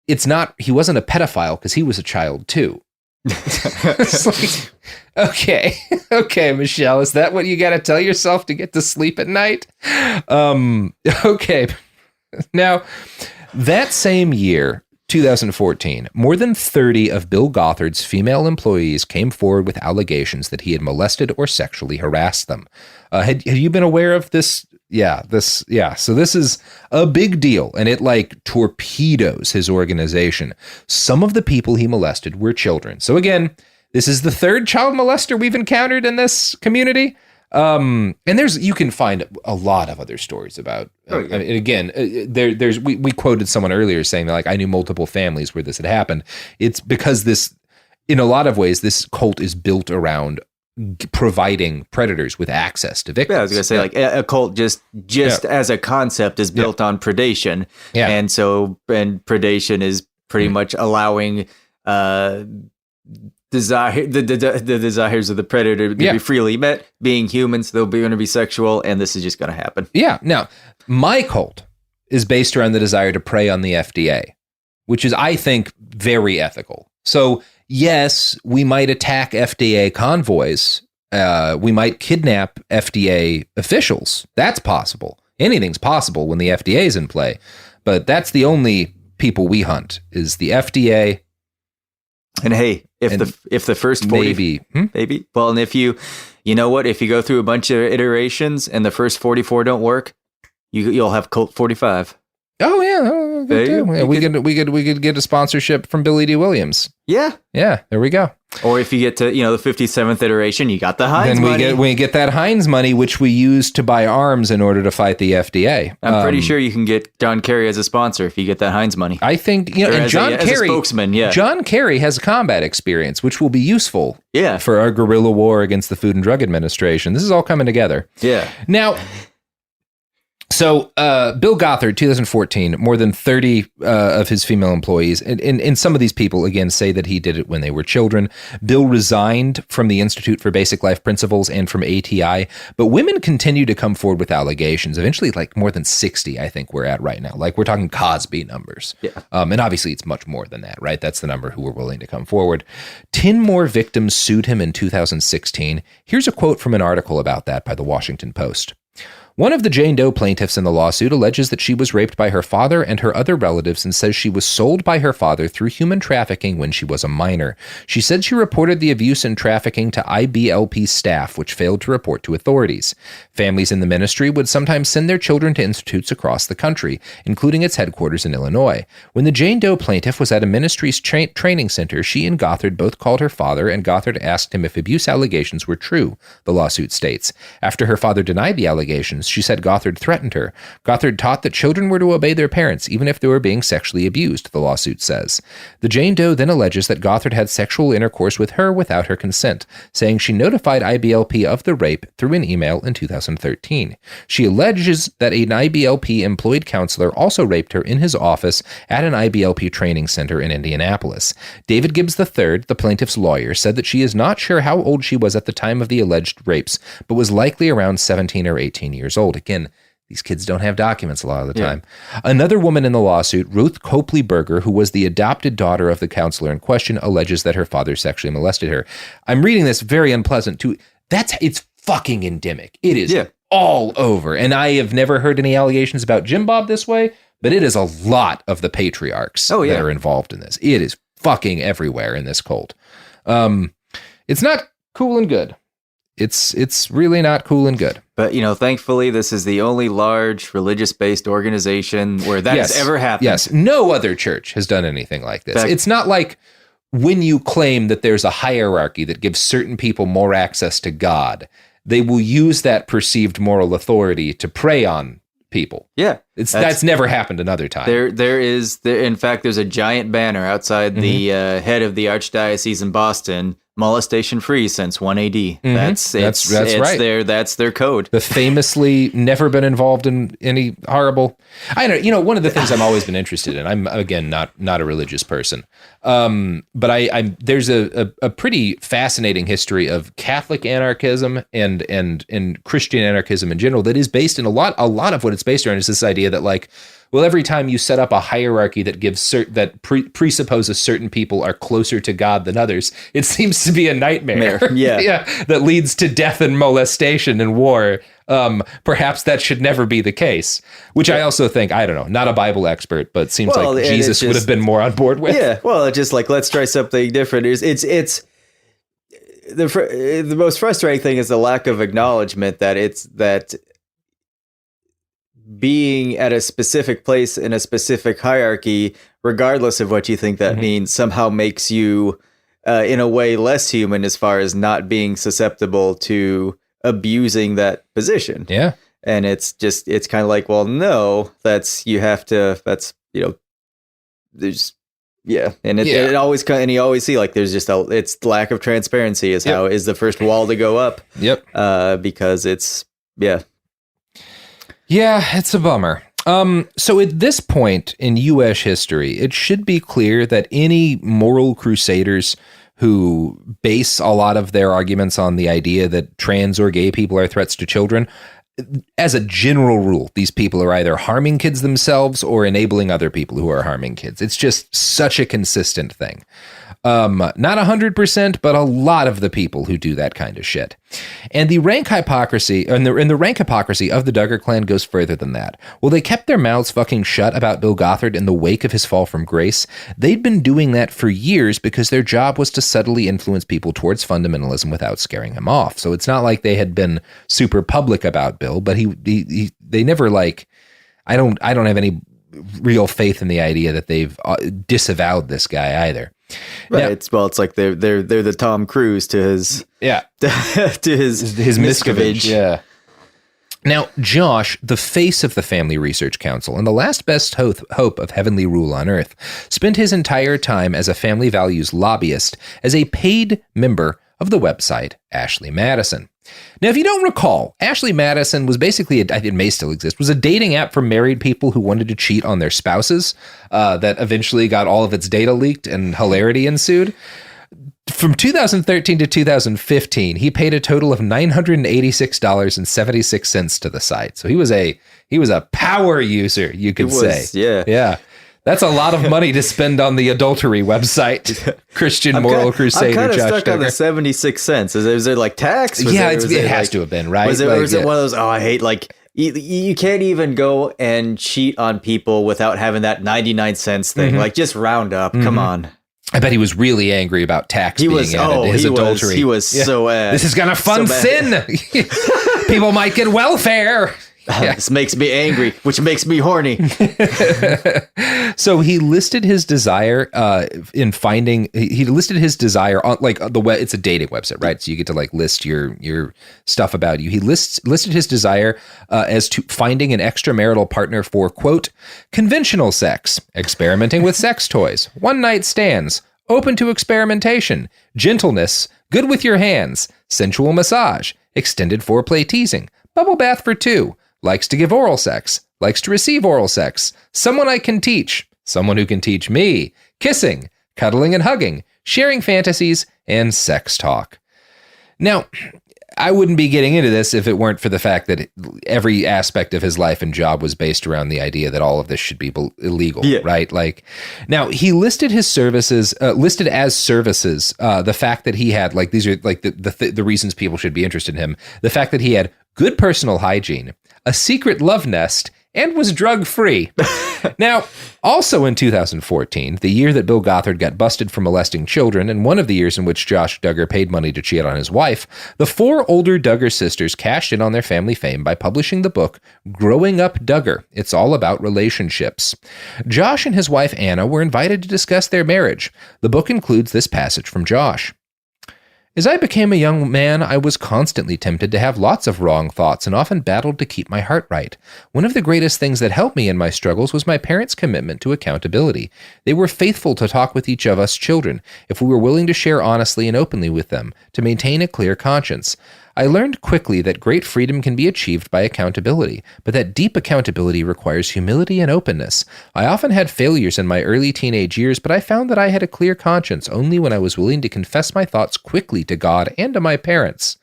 [SPEAKER 8] he wasn't a pedophile because he was a child too. It's like, okay, Michelle, is that what you got to tell yourself to get to sleep at night? Okay. Now, that same year, 2014, more than 30 of Bill Gothard's female employees came forward with allegations that he had molested or sexually harassed them. Had you been aware of this? So this is a big deal, and it like torpedoes his organization. Some of the people he molested were children. So again, this is the third child molester we've encountered in this community. And you can find a lot of other stories about, and again, we quoted someone earlier saying that like, I knew multiple families where this had happened. It's because in a lot of ways, this cult is built around providing predators with access to victims.
[SPEAKER 9] Yeah, I was going to say like a cult just as a concept is built on predation. Yeah. And predation is pretty much allowing, the desires of the predator to be freely met. Being humans, they'll be going to be sexual, and this is just going to happen.
[SPEAKER 8] Yeah. Now, my cult is based around the desire to prey on the FDA, which is, I think, very ethical. So, yes, we might attack FDA convoys. We might kidnap FDA officials. That's possible. Anything's possible when the FDA is in play. But that's the only people we hunt is the FDA.
[SPEAKER 9] And hey, if the first 40, maybe, well, and if you know what, if you go through a bunch of iterations and the first 44 don't work, you'll have Colt 45.
[SPEAKER 8] Oh yeah, we could get a sponsorship from Billy D. Williams.
[SPEAKER 9] Yeah,
[SPEAKER 8] there we go.
[SPEAKER 9] Or if you get to the 57th iteration, you got the Heinz money.
[SPEAKER 8] Then we get that Heinz money, which we use to buy arms in order to fight the FDA.
[SPEAKER 9] I'm pretty sure you can get John Kerry as a sponsor if you get that Heinz money.
[SPEAKER 8] I think and John Kerry,
[SPEAKER 9] as a spokesman. Yeah,
[SPEAKER 8] John Kerry has combat experience, which will be useful.
[SPEAKER 9] Yeah.
[SPEAKER 8] For our guerrilla war against the Food and Drug Administration. This is all coming together.
[SPEAKER 9] Yeah.
[SPEAKER 8] Now. So Bill Gothard, 2014, more than 30 of his female employees, and some of these people, again, say that he did it when they were children. Bill resigned from the Institute for Basic Life Principles and from ATI, but women continue to come forward with allegations. Eventually, like more than 60, I think we're at right now. Like we're talking Cosby numbers.
[SPEAKER 9] Yeah.
[SPEAKER 8] And obviously it's much more than that, right? That's the number who were willing to come forward. 10 more victims sued him in 2016. Here's a quote from an article about that by the Washington Post. One of the Jane Doe plaintiffs in the lawsuit alleges that she was raped by her father and her other relatives and says she was sold by her father through human trafficking when she was a minor. She said she reported the abuse and trafficking to IBLP staff, which failed to report to authorities. Families in the ministry would sometimes send their children to institutes across the country, including its headquarters in Illinois. When the Jane Doe plaintiff was at a ministry's training center, she and Gothard both called her father, and Gothard asked him if abuse allegations were true, the lawsuit states. After her father denied the allegations, she said Gothard threatened her. Gothard taught that children were to obey their parents, even if they were being sexually abused, the lawsuit says. The Jane Doe then alleges that Gothard had sexual intercourse with her without her consent, saying she notified IBLP of the rape through an email in 2013. She alleges that an IBLP-employed counselor also raped her in his office at an IBLP training center in Indianapolis. David Gibbs III, the plaintiff's lawyer, said that she is not sure how old she was at the time of the alleged rapes, but was likely around 17 or 18 years old. Again, these kids don't have documents a lot of the time. Another woman in the lawsuit, Ruth Copley-Berger, who was the adopted daughter of the counselor in question, alleges that her father sexually molested her. I'm reading this very unpleasant too. It's fucking endemic. It is all over. And I have never heard any allegations about Jim Bob this way, but it is a lot of the patriarchs that are involved in this. It is fucking everywhere in this cult. It's not cool and good. It's really not cool and good.
[SPEAKER 9] But, thankfully, this is the only large religious-based organization where that has ever happened.
[SPEAKER 8] Yes, no other church has done anything like this. It's not like when you claim that there's a hierarchy that gives certain people more access to God, they will use that perceived moral authority to prey on people.
[SPEAKER 9] Yeah.
[SPEAKER 8] That's never happened another time.
[SPEAKER 9] In fact, there's a giant banner outside the head of the Archdiocese in Boston, molestation free since 1 AD. That's right. That's their code.
[SPEAKER 8] The famously never been involved in any horrible. I know. One of the things I've always been interested in. I'm again not a religious person, but there's a pretty fascinating history of Catholic anarchism and Christian anarchism in general that is based in a lot of what it's based around is this idea that like, well, every time you set up a hierarchy that gives presupposes certain people are closer to God than others, it seems to be a nightmare.
[SPEAKER 9] Yeah.
[SPEAKER 8] That leads to death and molestation and war. Perhaps that should never be the case, which I also think, I don't know, not a Bible expert, but seems like Jesus would have been more on board with.
[SPEAKER 9] Yeah. Well, just like, let's try something different. It's the most frustrating thing is the lack of acknowledgement that being at a specific place in a specific hierarchy, regardless of what you think that means, somehow makes you, in a way, less human as far as not being susceptible to abusing that position.
[SPEAKER 8] Yeah.
[SPEAKER 9] And it's kind of like, well, no, there's, yeah. And it always, and you always see like, there's just it's lack of transparency is how is the first wall to go up.
[SPEAKER 8] Yep.
[SPEAKER 9] Because it's, yeah.
[SPEAKER 8] Yeah, it's a bummer. So at this point in U.S. history, it should be clear that any moral crusaders who base a lot of their arguments on the idea that trans or gay people are threats to children, as a general rule, these people are either harming kids themselves or enabling other people who are harming kids. It's just such a consistent thing. Not 100%, but a lot of the people who do that kind of shit. And the rank hypocrisy, and the rank hypocrisy of the Duggar clan goes further than that. Well, they kept their mouths fucking shut about Bill Gothard in the wake of his fall from grace. They'd been doing that for years because their job was to subtly influence people towards fundamentalism without scaring him off. So it's not like they had been super public about Bill, but they never like, I don't have any real faith in the idea that they've disavowed this guy either.
[SPEAKER 9] Right. Now, it's like they're the Tom Cruise to his to his Miscavige.
[SPEAKER 8] Yeah. Now, Josh, the face of the Family Research Council and the last best hope of heavenly rule on earth, spent his entire time as a family values lobbyist as a paid member of the website Ashley Madison. Now, if you don't recall, Ashley Madison was basically, it may still exist, was a dating app for married people who wanted to cheat on their spouses that eventually got all of its data leaked and hilarity ensued. From 2013 to 2015, he paid a total of $986.76 to the site. So he was a power user, you could say. Yeah. That's a lot of money to spend on the adultery website. Christian moral crusader Josh Duggar. I'm kind of
[SPEAKER 9] stuck on the 76 cents. Is there like tax?
[SPEAKER 8] It has to have been, right?
[SPEAKER 9] Was it one of those, I hate, like, you can't even go and cheat on people without having that 99 cents thing. Like, just round up. Come on.
[SPEAKER 8] I bet he was really angry about tax being added to his adultery.
[SPEAKER 9] He was so...
[SPEAKER 8] this is going to fund sin. People might get welfare.
[SPEAKER 9] This makes me angry, which makes me horny.
[SPEAKER 8] So he listed his desire he listed his desire on like the web. It's a dating website, right? So you get to like list your stuff about you. He listed his desire as to finding an extramarital partner for, quote, conventional sex, experimenting with sex toys, one night stands, open to experimentation, gentleness, good with your hands, sensual massage, extended foreplay teasing, bubble bath for two, likes to give oral sex, likes to receive oral sex, someone I can teach, someone who can teach me, kissing, cuddling and hugging, sharing fantasies, and sex talk. Now, I wouldn't be getting into this if it weren't for the fact that every aspect of his life and job was based around the idea that all of this should be illegal, right? Like, now he listed his services, the fact that he had, like, these are like the reasons people should be interested in him. The fact that he had good personal hygiene, a secret love nest, and was drug-free. Now, also in 2014, the year that Bill Gothard got busted for molesting children, and one of the years in which Josh Duggar paid money to cheat on his wife, the four older Duggar sisters cashed in on their family fame by publishing the book Growing Up Duggar. It's all about relationships. Josh and his wife Anna were invited to discuss their marriage. The book includes this passage from Josh. As I became a young man, I was constantly tempted to have lots of wrong thoughts and often battled to keep my heart right. One of the greatest things that helped me in my struggles was my parents' commitment to accountability. They were faithful to talk with each of us children, if we were willing to share honestly and openly with them, to maintain a clear conscience. I learned quickly that great freedom can be achieved by accountability, but that deep accountability requires humility and openness. I often had failures in my early teenage years, but I found that I had a clear conscience only when I was willing to confess my thoughts quickly to God and to my parents.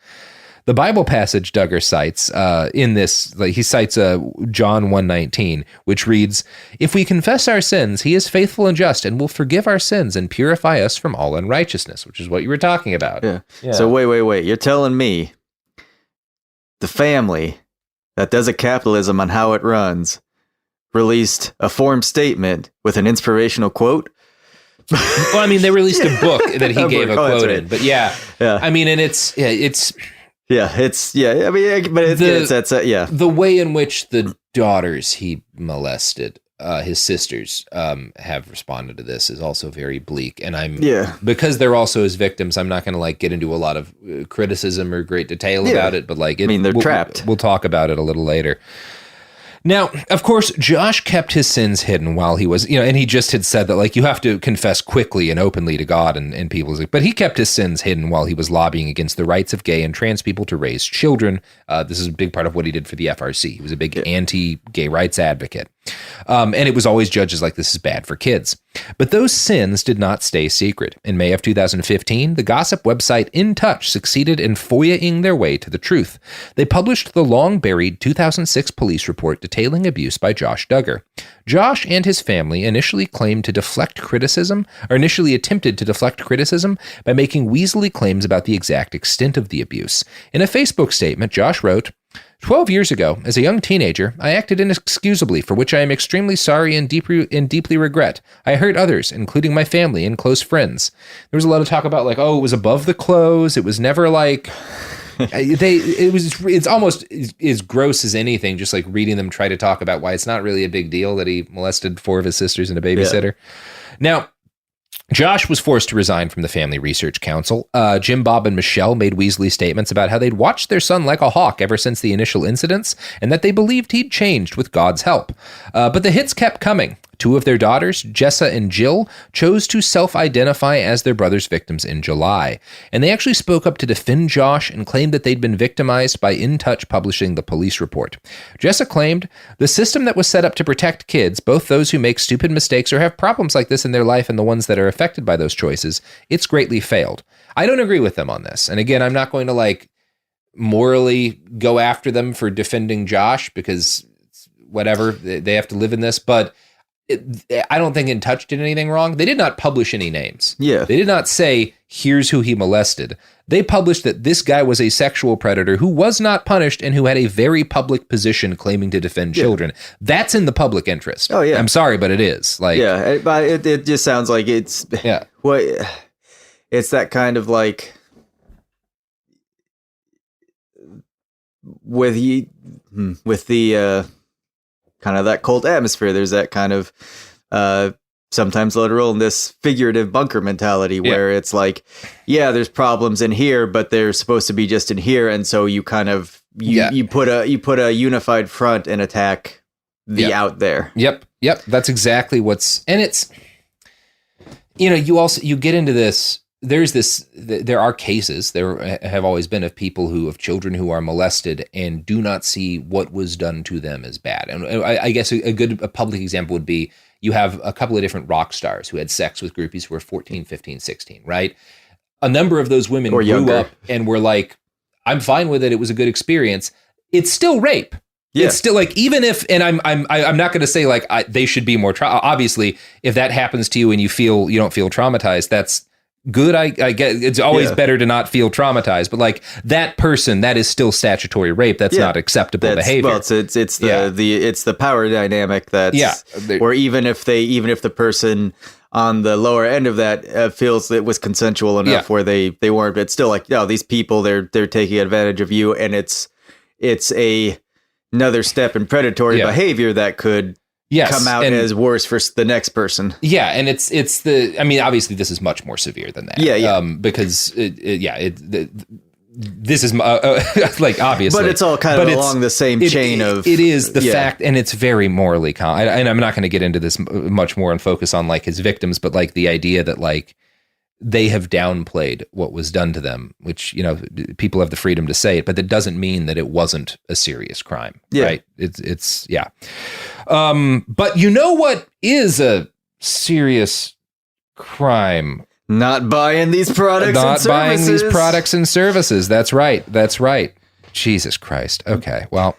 [SPEAKER 8] The Bible passage Duggar cites in this, he cites John 1:19, which reads, "If we confess our sins, he is faithful and just and will forgive our sins and purify us from all unrighteousness," which is what you were talking about.
[SPEAKER 9] Yeah. So wait. You're telling me the family that does a capitalism on how it runs released a form statement with an inspirational quote?
[SPEAKER 8] Well, I mean, they released a book that he gave a quote in, but yeah. I mean, and it's the way in which the daughters he molested, his sisters, have responded to this is also very bleak. And because they're also his victims, I'm not going to get into a lot of criticism or great detail about it, but
[SPEAKER 9] they're trapped.
[SPEAKER 8] We'll talk about it a little later. Now, of course, Josh kept his sins hidden while he was, and he just had said that, you have to confess quickly and openly to God and people. But he kept his sins hidden while he was lobbying against the rights of gay and trans people to raise children. This is a big part of what he did for the FRC. He was a big anti-gay rights advocate. And it was always judged as this is bad for kids. But those sins did not stay secret. In May of 2015, the gossip website In Touch succeeded in FOIA-ing their way to the truth. They published the long-buried 2006 police report detailing abuse by Josh Duggar. Josh and his family initially attempted to deflect criticism by making weaselly claims about the exact extent of the abuse. In a Facebook statement, Josh wrote, 12 years ago, as a young teenager, I acted inexcusably, for which I am extremely sorry and deeply regret. I hurt others, including my family and close friends. There was a lot of talk about it was above the clothes. It was never it's almost as gross as anything, just reading them try to talk about why it's not really a big deal that he molested 4 of his sisters and a babysitter. Yeah. Now, Josh was forced to resign from the Family Research Council. Jim, Bob, and Michelle made weaselly statements about how they'd watched their son like a hawk ever since the initial incidents, and that they believed he'd changed with God's help. But the hits kept coming. 2 of their daughters, Jessa and Jill, chose to self-identify as their brother's victims in July. And they actually spoke up to defend Josh and claimed that they'd been victimized by In Touch publishing the police report. Jessa claimed, "The system that was set up to protect kids, both those who make stupid mistakes or have problems like this in their life and the ones that are affected by those choices, it's greatly failed." I don't agree with them on this. And again, I'm not going to morally go after them for defending Josh because whatever, they have to live in this, but I don't think In Touch did anything wrong. They did not publish any names.
[SPEAKER 9] Yeah.
[SPEAKER 8] They did not say, here's who he molested. They published that this guy was a sexual predator who was not punished and who had a very public position claiming to defend children. That's in the public interest.
[SPEAKER 9] Oh, yeah.
[SPEAKER 8] I'm sorry, but it is.
[SPEAKER 9] But it just sounds like it's...
[SPEAKER 8] Yeah.
[SPEAKER 9] It's that kind of with the... kind of that cult atmosphere. There's that kind of sometimes literal and this figurative bunker mentality where it's there's problems in here, but they're supposed to be just in here, and so you kind of you put a unified front and attack the out there.
[SPEAKER 8] Yep. That's exactly what's, and it's you get into this. There are cases, there have always been, of children who are molested and do not see what was done to them as bad. And I guess a public example would be, you have a couple of different rock stars who had sex with groupies who were 14, 15, 16, right? A number of those women grew up and were like, I'm fine with it. It was a good experience. It's still rape. Yeah. It's still even if, and I'm not going to say they should be more, obviously, if that happens to you and you don't feel traumatized, that's good. I get it's always better to not feel traumatized, but that person, that is still statutory rape. That's not acceptable behavior.
[SPEAKER 9] Well, it's the power dynamic that's or even if the person on the lower end of that feels that it was consensual enough where they weren't, but still these people, they're taking advantage of you, and it's another step in predatory behavior that could come out as worse for the next person.
[SPEAKER 8] Yeah, and it's obviously this is much more severe than that.
[SPEAKER 9] Yeah.
[SPEAKER 8] Because this is like obviously,
[SPEAKER 9] but it's all kind of along the same chain of.
[SPEAKER 8] It is the fact, and it's very morally. And I'm not going to get into this much more and focus on like his victims, but like the idea that like they have downplayed what was done to them, which, you know, people have the freedom to say it, but that doesn't mean that it wasn't a serious crime.
[SPEAKER 9] Yeah.
[SPEAKER 8] Right? It's yeah. But you know what is a serious crime?
[SPEAKER 9] Not buying these products and services. Not buying these
[SPEAKER 8] products and services. That's right. That's right. Jesus Christ. Okay. Well.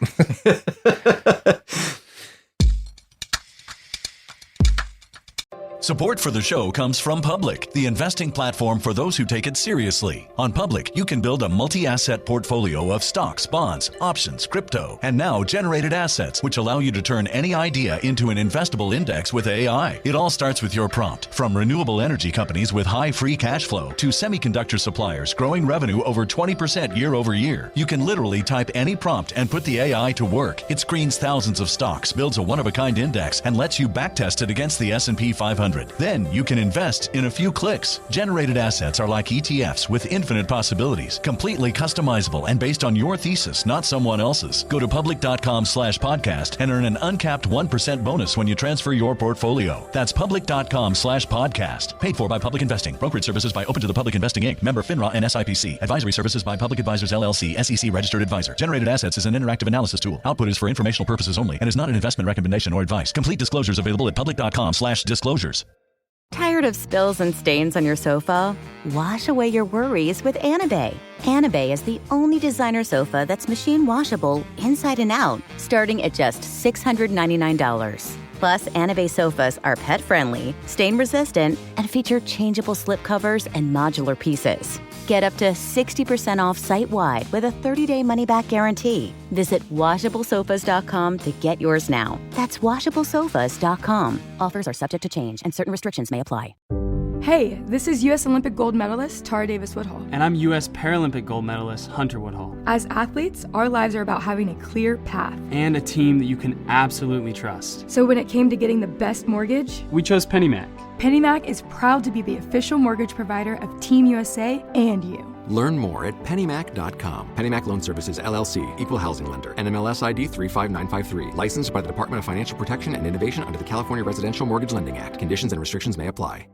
[SPEAKER 2] Support for the show comes from Public, the investing platform for those who take it seriously. On Public, you can build a multi-asset portfolio of stocks, bonds, options, crypto, and now generated assets, which allow you to turn any idea into an investable index with AI. It all starts with your prompt. From renewable energy companies with high free cash flow to semiconductor suppliers growing revenue over 20% year over year, you can literally type any prompt and put the AI to work. It screens thousands of stocks, builds a one-of-a-kind index, and lets you backtest it against the S&P 500. Then you can invest in a few clicks. Generated assets are like ETFs with infinite possibilities, completely customizable and based on your thesis, not someone else's. Go to public.com/podcast and earn an uncapped 1% bonus when you transfer your portfolio. That's public.com/podcast. Paid for by Public Investing. Brokerage services by Open to the Public Investing Inc. Member FINRA and SIPC. Advisory services by Public Advisors LLC, SEC registered advisor. Generated assets is an interactive analysis tool. Output is for informational purposes only and is not an investment recommendation or advice. Complete disclosures available at public.com/disclosures.
[SPEAKER 3] Tired of spills and stains on your sofa? Wash away your worries with Anabay. Anabay is the only designer sofa that's machine washable inside and out, starting at just $699. Plus, Anabay sofas are pet-friendly, stain-resistant, and feature changeable slipcovers and modular pieces. Get up to 60% off site-wide with a 30-day money-back guarantee. Visit washablesofas.com to get yours now. That's washablesofas.com. Offers are subject to change, and certain restrictions may apply.
[SPEAKER 5] Hey, this is U.S. Olympic gold medalist Tara Davis Woodhull.
[SPEAKER 6] And I'm U.S. Paralympic gold medalist Hunter Woodhull.
[SPEAKER 5] As athletes, our lives are about having a clear path.
[SPEAKER 6] And a team that you can absolutely trust.
[SPEAKER 5] So when it came to getting the best mortgage,
[SPEAKER 6] we chose PennyMac.
[SPEAKER 5] PennyMac is proud to be the official mortgage provider of Team USA and you.
[SPEAKER 7] Learn more at pennymac.com. PennyMac Loan Services, LLC, Equal Housing Lender, NMLS ID 35953. Licensed by the Department of Financial Protection and Innovation under the California Residential Mortgage Lending Act. Conditions and restrictions may apply.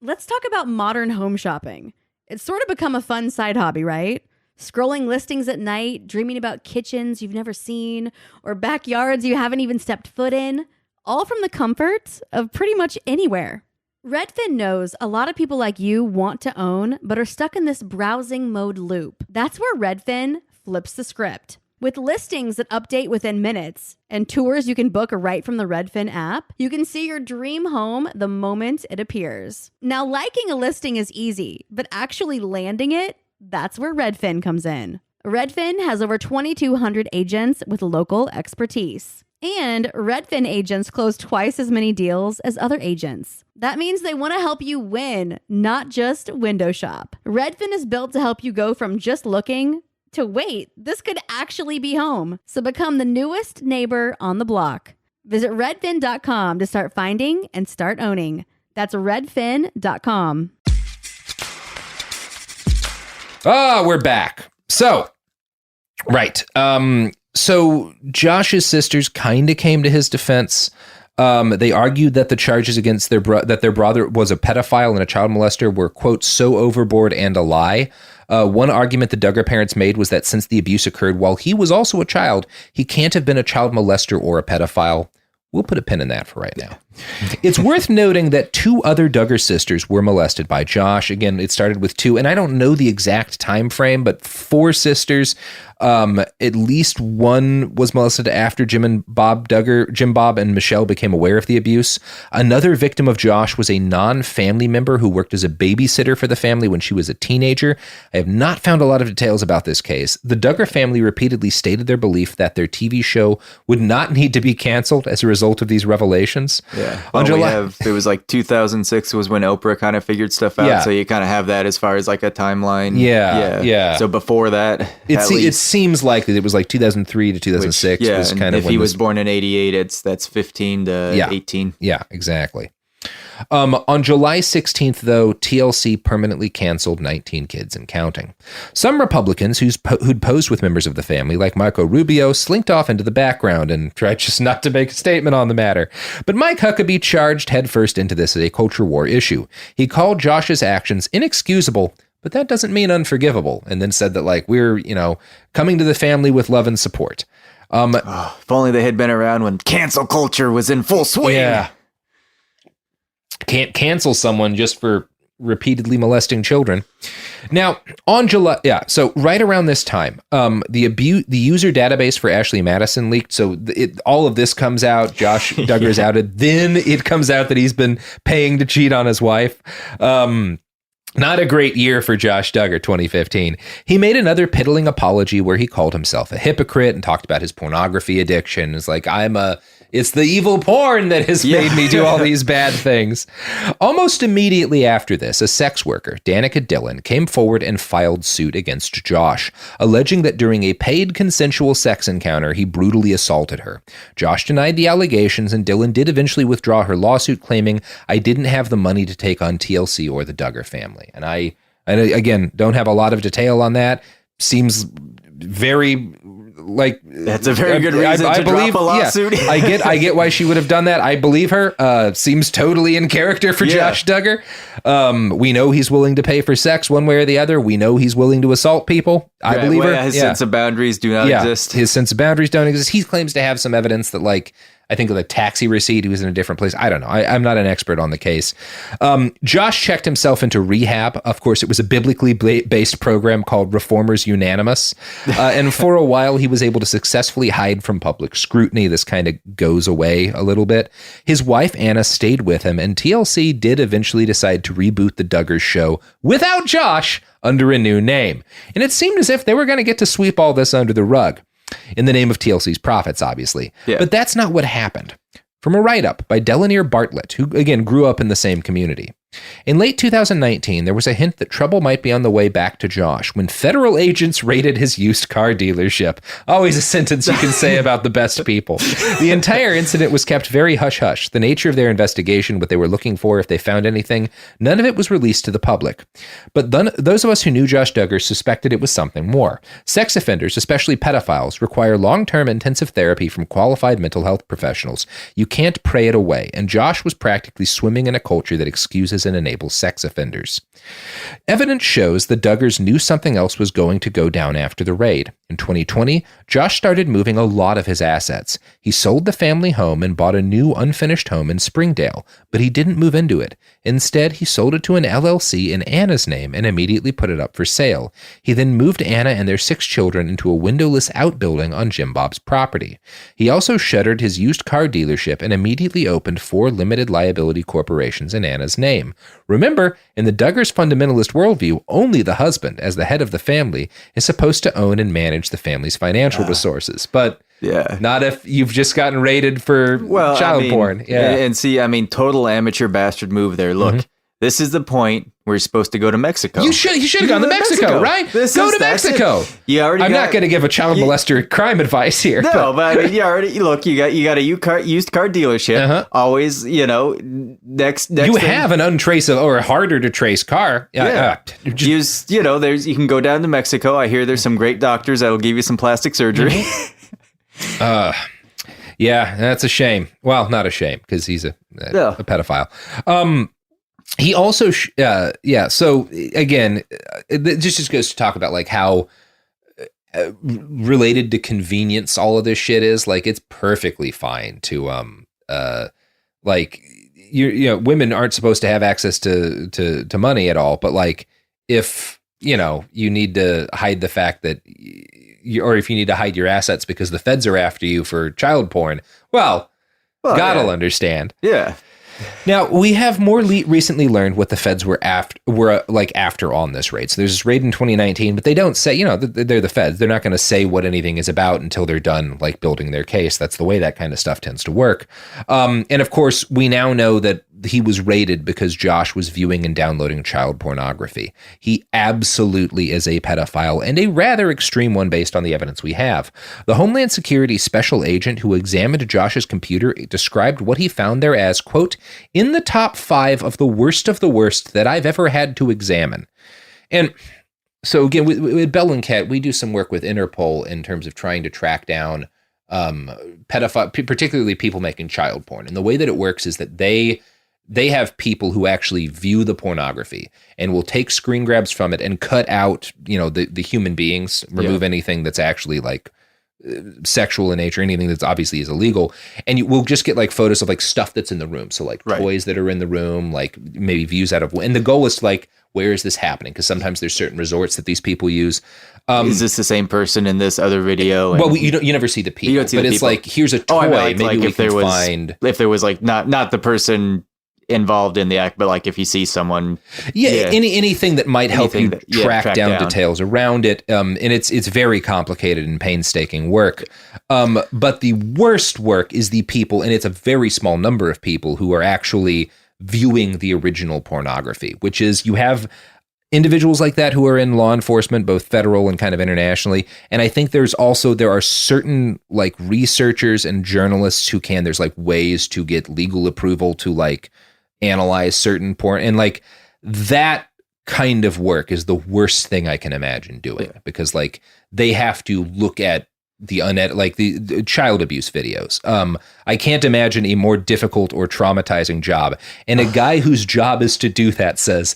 [SPEAKER 4] Let's talk about modern home shopping. It's sort of become a fun side hobby, right? Scrolling listings at night, dreaming about kitchens you've never seen, or backyards you haven't even stepped foot in, all from the comfort of pretty much anywhere. Redfin knows a lot of people like you want to own, but are stuck in this browsing mode loop. That's where Redfin flips the script. With listings that update within minutes and tours you can book right from the Redfin app, you can see your dream home the moment it appears. Now, liking a listing is easy, but actually landing it, that's where Redfin comes in. Redfin has over 2,200 agents with local expertise. And Redfin agents close twice as many deals as other agents. That means they want to help you win, not just window shop. Redfin is built to help you go from just looking to wait, this could actually be home. So become the newest neighbor on the block. Visit redfin.com to start finding and start owning. That's redfin.com.
[SPEAKER 8] We're back. So, right. So Josh's sisters kind of came to his defense. They argued that the charges against their brother was a pedophile and a child molester were, quote, so overboard and a lie. One argument the Duggar parents made was that since the abuse occurred while he was also a child, he can't have been a child molester or a pedophile. We'll put a pin in that for right now. It's worth noting that 2 other Duggar sisters were molested by Josh. Again, it started with 2, and I don't know the exact time frame, but 4 sisters. At least one was molested after Jim Bob and Michelle became aware of the abuse. Another victim of Josh was a non-family member who worked as a babysitter for the family when she was a teenager. I have not found a lot of details about this case. The Duggar family repeatedly stated their belief that their TV show would not need to be canceled as a result of these revelations. Yeah.
[SPEAKER 9] Yeah. Well, there was like 2006 was when Oprah kind of figured stuff out. Yeah. So you kind of have that as far as like a timeline.
[SPEAKER 8] Yeah.
[SPEAKER 9] So before that,
[SPEAKER 8] it seems likely it was like 2003 to 2006 was kind of
[SPEAKER 9] if he was born in 88, that's 15 to 18.
[SPEAKER 8] Yeah, exactly. On July 16th, though, TLC permanently canceled 19 Kids and Counting. Some Republicans who'd posed with members of the family, like Marco Rubio, slinked off into the background and tried just not to make a statement on the matter. But Mike Huckabee charged headfirst into this as a culture war issue. He called Josh's actions inexcusable, but that doesn't mean unforgivable, and then said that, like, we're, coming to the family with love and support.
[SPEAKER 9] If only they had been around when cancel culture was in full swing.
[SPEAKER 8] Yeah. Can't cancel someone just for repeatedly molesting children. Now, on July, so right around this time, the user database for Ashley Madison leaked. So all of this comes out. Josh Duggar is outed. Then it comes out that he's been paying to cheat on his wife. Not a great year for Josh Duggar, 2015. He made another piddling apology where he called himself a hypocrite and talked about his pornography addiction. It's like, it's the evil porn that has made me do all these bad things. Almost immediately after this, a sex worker, Danica Dillon, came forward and filed suit against Josh, alleging that during a paid consensual sex encounter, he brutally assaulted her. Josh denied the allegations, and Dillon did eventually withdraw her lawsuit, claiming, "I didn't have the money to take on TLC or the Duggar family." And I again, don't have a lot of detail on that. Seems very... like
[SPEAKER 9] that's a very good reason to drop a lawsuit.
[SPEAKER 8] Yeah, I get why she would have done that. I believe her. Seems totally in character for Josh Duggar. We know he's willing to pay for sex one way or the other. We know he's willing to assault people. I believe her.
[SPEAKER 9] His sense of boundaries do not exist.
[SPEAKER 8] His sense of boundaries don't exist. He claims to have some evidence that, like, I think of the taxi receipt, he was in a different place. I don't know. I'm not an expert on the case. Josh checked himself into rehab. Of course, it was a biblically based program called Reformers Unanimous. And for a while, he was able to successfully hide from public scrutiny. This kind of goes away a little bit. His wife, Anna, stayed with him, and TLC did eventually decide to reboot the Duggars show without Josh under a new name. And it seemed as if they were going to get to sweep all this under the rug. In the name of TLC's profits, obviously. Yeah. But that's not what happened. From a write-up by Delanere Bartlett, who, again, grew up in the same community. In late 2019, there was a hint that trouble might be on the way back to Josh when federal agents raided his used car dealership. Always a sentence you can say about the best people. The entire incident was kept very hush-hush. The nature of their investigation, what they were looking for, if they found anything, none of it was released to the public. But those of us who knew Josh Duggar suspected it was something more. Sex offenders, especially pedophiles, require long-term intensive therapy from qualified mental health professionals. You can't pray it away, and Josh was practically swimming in a culture that excuses and enables sex offenders. Evidence shows the Duggars knew something else was going to go down after the raid. In 2020, Josh started moving a lot of his assets. He sold the family home and bought a new unfinished home in Springdale, but he didn't move into it. Instead, he sold it to an LLC in Anna's name and immediately put it up for sale. He then moved Anna and their 6 children into a windowless outbuilding on Jim Bob's property. He also shuttered his used car dealership and immediately opened 4 limited liability corporations in Anna's name. Remember, in the Duggars' fundamentalist worldview, only the husband, as the head of the family, is supposed to own and manage the family's financial resources. But not if you've just gotten raided for child porn. Yeah.
[SPEAKER 9] And see, total amateur bastard move there. Look, this is the point where you're supposed to go to Mexico.
[SPEAKER 8] You should have gone to Mexico, right? Go to Mexico. I'm not going to give a child molester crime advice here.
[SPEAKER 9] No, but you got a used car dealership. Always, next.
[SPEAKER 8] You have an untraceable or harder to trace car.
[SPEAKER 9] You can go down to Mexico. I hear there's some great doctors that'll give you some plastic surgery.
[SPEAKER 8] Yeah, that's a shame. Well, not a shame because he's a pedophile. He also, so again, it just goes to talk about like how related to convenience all of this shit is. Like, it's perfectly fine to, women aren't supposed to have access to money at all. But like, if, you need to hide the fact that or if you need to hide your assets because the feds are after you for child porn, God will understand.
[SPEAKER 9] Yeah.
[SPEAKER 8] Now, we have more recently learned what the feds were after on this raid. So there's this raid in 2019, but they don't say, they're the feds. They're not going to say what anything is about until they're done like building their case. That's the way that kind of stuff tends to work. And of course, we now know that he was raided because Josh was viewing and downloading child pornography. He absolutely is a pedophile, and a rather extreme one based on the evidence we have. The Homeland Security special agent who examined Josh's computer described what he found there as, quote, in the top 5 of the worst that I've ever had to examine. And so again, with Bellingcat, we do some work with Interpol in terms of trying to track down pedophile, particularly people making child porn. And the way that it works is that they have people who actually view the pornography and will take screen grabs from it and cut out, the human beings, remove anything that's actually like sexual in nature, anything that's obviously is illegal. And we'll just get like photos of like stuff that's in the room. So like toys that are in the room, like maybe views out of, and the goal is to like, where is this happening? Because sometimes there's certain resorts that these people use.
[SPEAKER 9] Is this the same person in this other video?
[SPEAKER 8] Well, you never see the people, you don't see but it's people. Like, here's a toy. Maybe we can find.
[SPEAKER 9] If there was like not the person involved in the act, but like if you see someone,
[SPEAKER 8] anything that might help you track down details around it, and it's very complicated and painstaking work. But the worst work is the people, and it's a very small number of people who are actually viewing the original pornography, which is you have individuals like that who are in law enforcement, both federal and kind of internationally. And I think there are certain like researchers and journalists who there's like ways to get legal approval to like analyze certain porn, and like that kind of work is the worst thing I can imagine doing, because like they have to look at the child abuse videos. I can't imagine a more difficult or traumatizing job. And a guy whose job is to do that says,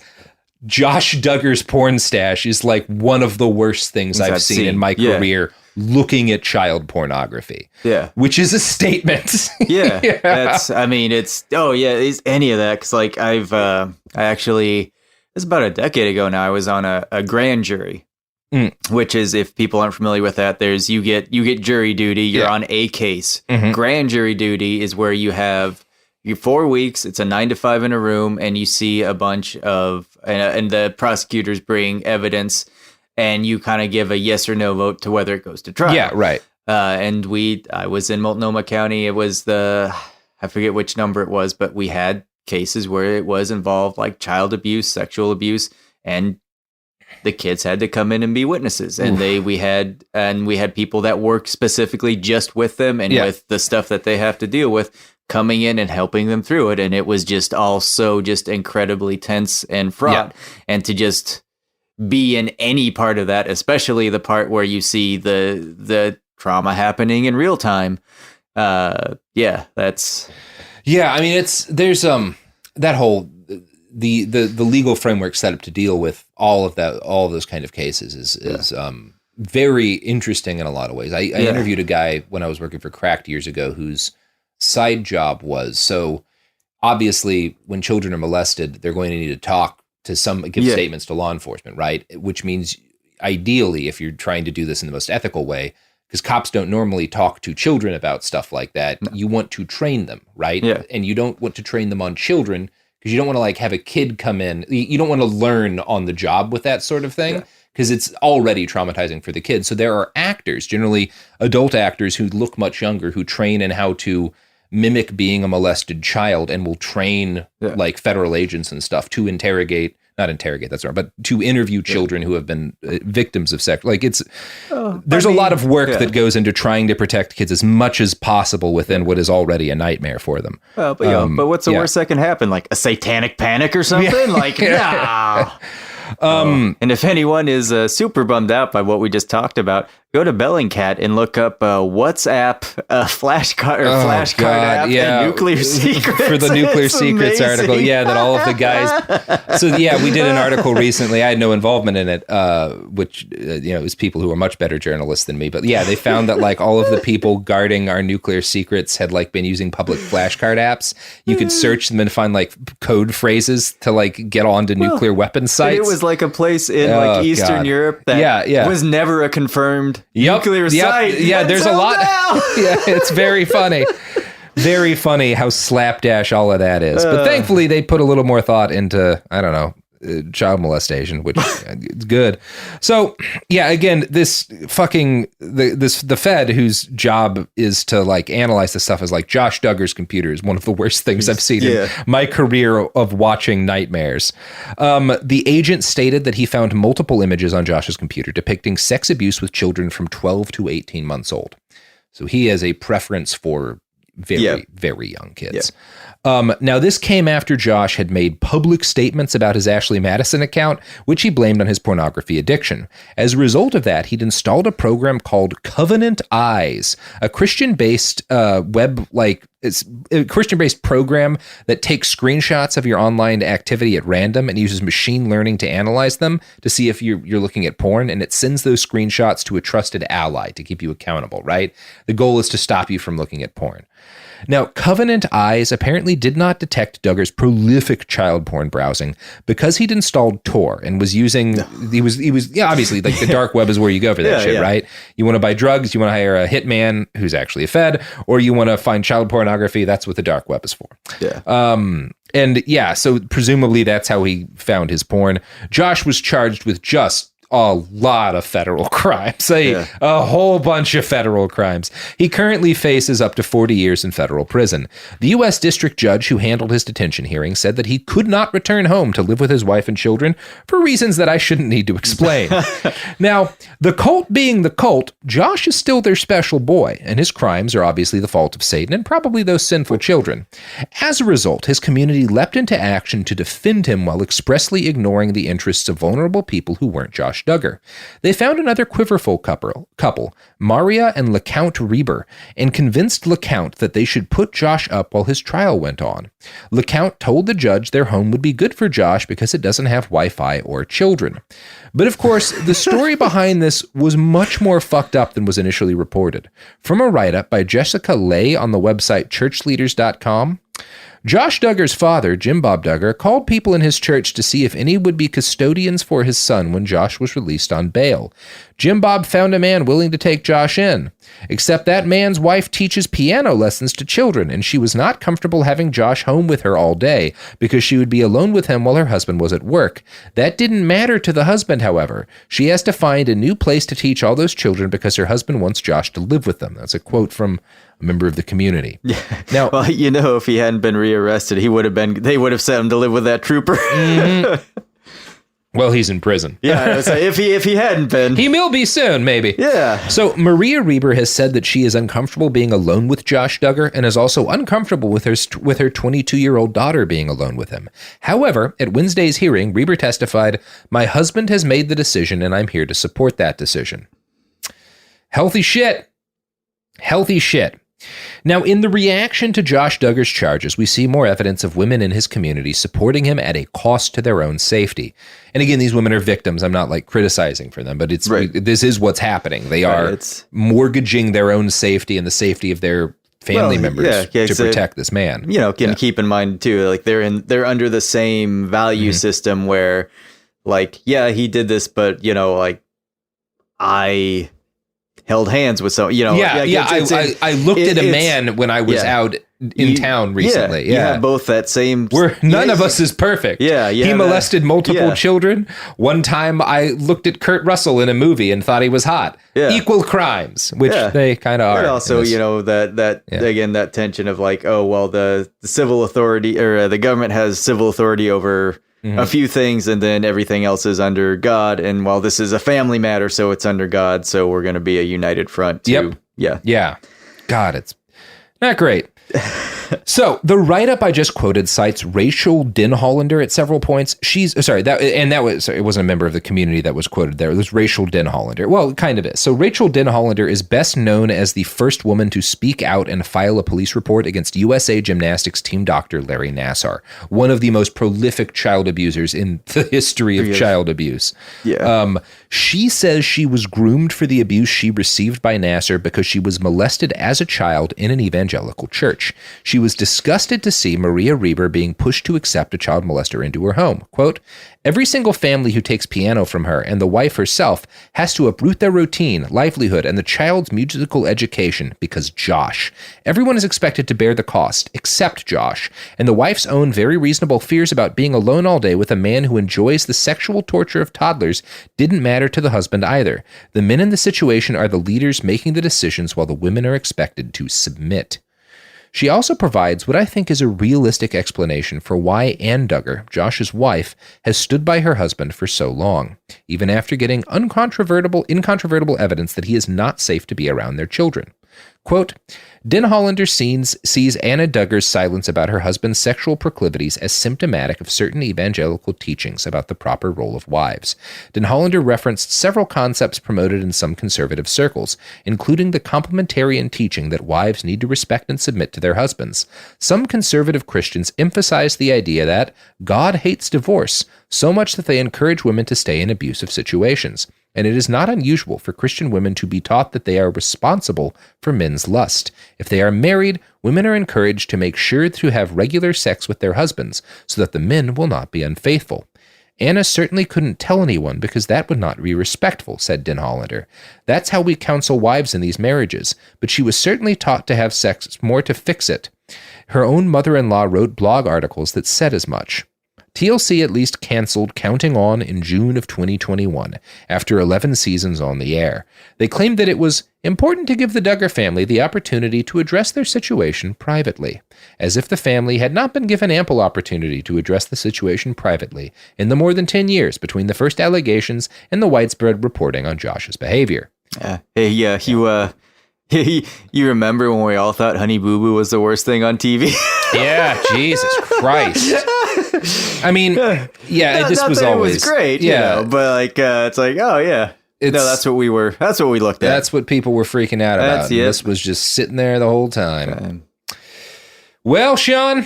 [SPEAKER 8] Josh Duggar's porn stash is like one of the worst things I've seen in my career. Looking at child pornography, which is a statement.
[SPEAKER 9] It's any of that, because like I actually, it's about a decade ago now, I was on a grand jury, which is, if people aren't familiar with that, there's you get jury duty, you're on a case. Grand jury duty is where you have 4 weeks, it's a 9 to 5 in a room, and you see a bunch of and the prosecutors bring evidence, and you kind of give a yes or no vote to whether it goes to trial.
[SPEAKER 8] Yeah, right.
[SPEAKER 9] And I was in Multnomah County. It was I forget which number it was, but we had cases where it was involved like child abuse, sexual abuse, and the kids had to come in and be witnesses. And we had people that work specifically just with them and with the stuff that they have to deal with, coming in and helping them through it. And it was just all so just incredibly tense and fraught. And to just be in any part of that, especially the part where you see the trauma happening in real time. I mean, there's that whole the legal framework set up to deal with all of those kind of cases is very interesting in a lot of ways. I interviewed a guy when I was working for Cracked years ago whose side job was, so obviously when children are molested, they're going to need to talk to give statements to law enforcement, right? Which means ideally, if you're trying to do this in the most ethical way, because cops don't normally talk to children about stuff like that, you want to train them, right? Yeah. And you don't want to train them on children because you don't want to like have a kid come in. You don't want to learn on the job with that sort of thing because it's already traumatizing for the kids. So there are actors, generally adult actors who look much younger, who train in how to mimic being a molested child and will train like federal agents and stuff to not interrogate, that's wrong, but to interview children who have been victims of sex. Like there's a lot of work that goes into trying to protect kids as much as possible within what is already a nightmare for them. Well, but what's the worst that can happen? Like a satanic panic or something? Like, nah. And if anyone is super bummed out by what we just talked about, go to Bellingcat and look up WhatsApp flashcard app and nuclear secrets
[SPEAKER 8] for the nuclear secrets article. Yeah, that all of the guys. So yeah, we did an article recently. I had no involvement in it, which it was people who were much better journalists than me. But yeah, they found that like all of the people guarding our nuclear secrets had like been using public flashcard apps. You could search them and find like code phrases to like get onto nuclear weapon sites.
[SPEAKER 9] It was like a place in like Eastern Europe that was never a confirmed nuclear site.
[SPEAKER 8] Yeah, there's a lot. Yeah, it's very funny. very funny how slapdash all of that is. But thankfully, they put a little more thought into, I don't know, child molestation, which is good. So yeah, again, this fucking the Fed, whose job is to like analyze this stuff, is like Josh Duggar's computer is one of the worst things I've seen in my career of watching nightmares. The agent stated that he found multiple images on Josh's computer depicting sex abuse with children from 12 to 18 months old. So he has a preference for very young kids. Now, this came after Josh had made public statements about his Ashley Madison account, which he blamed on his pornography addiction. As a result of that, he'd installed a program called Covenant Eyes, a Christian-based it's a Christian-based program that takes screenshots of your online activity at random and uses machine learning to analyze them to see if you're looking at porn, and it sends those screenshots to a trusted ally to keep you accountable, right? The goal is to stop you from looking at porn. Now, Covenant Eyes apparently did not detect Duggar's prolific child porn browsing because he'd installed Tor and was using, he was obviously like the dark web is where you go for that shit, right? You want to buy drugs, you want to hire a hitman who's actually a Fed, or you want to find child pornography, that's what the dark web is for. So presumably that's how he found his porn. Josh was charged with just a lot of federal crimes, a whole bunch of federal crimes. He currently faces up to 40 years in federal prison. The U.S. district judge who handled his detention hearing said that he could not return home to live with his wife and children for reasons that I shouldn't need to explain. Now, the cult being the cult, Josh is still their special boy, and his crimes are obviously the fault of Satan and probably those sinful children. As a result, his community leapt into action to defend him while expressly ignoring the interests of vulnerable people who weren't Josh Duggar. They found another quiverful couple, Maria and LeCount Reber, and convinced LeCount that they should put Josh up while his trial went on. LeCount told the judge their home would be good for Josh because it doesn't have Wi-Fi or children. But of course, the story behind this was much more fucked up than was initially reported. From a write-up by Jessica Lay on the website churchleaders.com, Josh Duggar's father, Jim Bob Duggar, called people in his church to see if any would be custodians for his son when Josh was released on bail. Jim Bob found a man willing to take Josh in, except that man's wife teaches piano lessons to children, and she was not comfortable having Josh home with her all day because she would be alone with him while her husband was at work. That didn't matter to the husband, however. She has to find a new place to teach all those children because her husband wants Josh to live with them. That's a quote from a member of the community. Now,
[SPEAKER 9] well, if he hadn't been rearrested, they would have sent him to live with that trooper.
[SPEAKER 8] Well, he's in prison.
[SPEAKER 9] I would say if he hadn't been,
[SPEAKER 8] he will be soon, maybe. So Maria Reber has said that she is uncomfortable being alone with Josh Duggar and is also uncomfortable with her 22-year-old daughter being alone with him. However, at Wednesday's hearing, Reber testified, "My husband has made the decision, and I'm here to support that decision." Healthy shit. Now, in the reaction to Josh Duggar's charges, we see more evidence of women in his community supporting him at a cost to their own safety. And again, these women are victims. I'm not criticizing for them, but this is what's happening. They are mortgaging their own safety and the safety of their family members to protect this man.
[SPEAKER 9] Keep in mind too, they're under the same value system where, he did this, but I held hands with some,
[SPEAKER 8] I looked at a man when I was out in town recently.
[SPEAKER 9] You have both that same.
[SPEAKER 8] None of us is perfect. He molested multiple children. One time I looked at Kurt Russell in a movie and thought he was hot. Equal crimes, which they kind of are.
[SPEAKER 9] But also, again, that tension of the civil authority or the government has civil authority over a few things, and then everything else is under God. And while this is a family matter, so it's under God, so we're going to be a united front too.
[SPEAKER 8] God, it's not great. So the write-up I just quoted cites Rachel Denhollander at several points. It wasn't a member of the community that was quoted there. It was Rachel Denhollander. Well, it kind of is. So Rachel Denhollander is best known as the first woman to speak out and file a police report against USA Gymnastics team doctor Larry Nassar, one of the most prolific child abusers in the history of child abuse. She says she was groomed for the abuse she received by Nasser because she was molested as a child in an evangelical church. She was disgusted to see Maria Reber being pushed to accept a child molester into her home. Quote, every single family who takes piano from her and the wife herself has to uproot their routine, livelihood, and the child's musical education because Josh. Everyone is expected to bear the cost, except Josh, and the wife's own very reasonable fears about being alone all day with a man who enjoys the sexual torture of toddlers didn't matter to the husband either. The men in the situation are the leaders making the decisions while the women are expected to submit. She also provides what I think is a realistic explanation for why Ann Duggar, Josh's wife, has stood by her husband for so long, even after getting incontrovertible evidence that he is not safe to be around their children. Quote, Denhollander sees Anna Duggar's silence about her husband's sexual proclivities as symptomatic of certain evangelical teachings about the proper role of wives. Denhollander referenced several concepts promoted in some conservative circles, including the complementarian teaching that wives need to respect and submit to their husbands. Some conservative Christians emphasize the idea that God hates divorce so much that they encourage women to stay in abusive situations. And it is not unusual for Christian women to be taught that they are responsible for men's lust. If they are married, women are encouraged to make sure to have regular sex with their husbands so that the men will not be unfaithful. Anna certainly couldn't tell anyone because that would not be respectful, said Denhollander. That's how we counsel wives in these marriages, but she was certainly taught to have sex more to fix it. Her own mother-in-law wrote blog articles that said as much. TLC at least canceled Counting On in June of 2021, after 11 seasons on the air. They claimed that it was important to give the Duggar family the opportunity to address their situation privately, as if the family had not been given ample opportunity to address the situation privately in the more than 10 years between the first allegations and the widespread reporting on Josh's behavior.
[SPEAKER 9] You remember when we all thought Honey Boo Boo was the worst thing on TV?
[SPEAKER 8] Yeah, Jesus Christ. I mean, yeah, this was always...
[SPEAKER 9] It was great,
[SPEAKER 8] yeah,
[SPEAKER 9] but like, it's like, oh yeah. That's what we looked at.
[SPEAKER 8] That's what people were freaking out about. This was just sitting there the whole time. Well, Sean,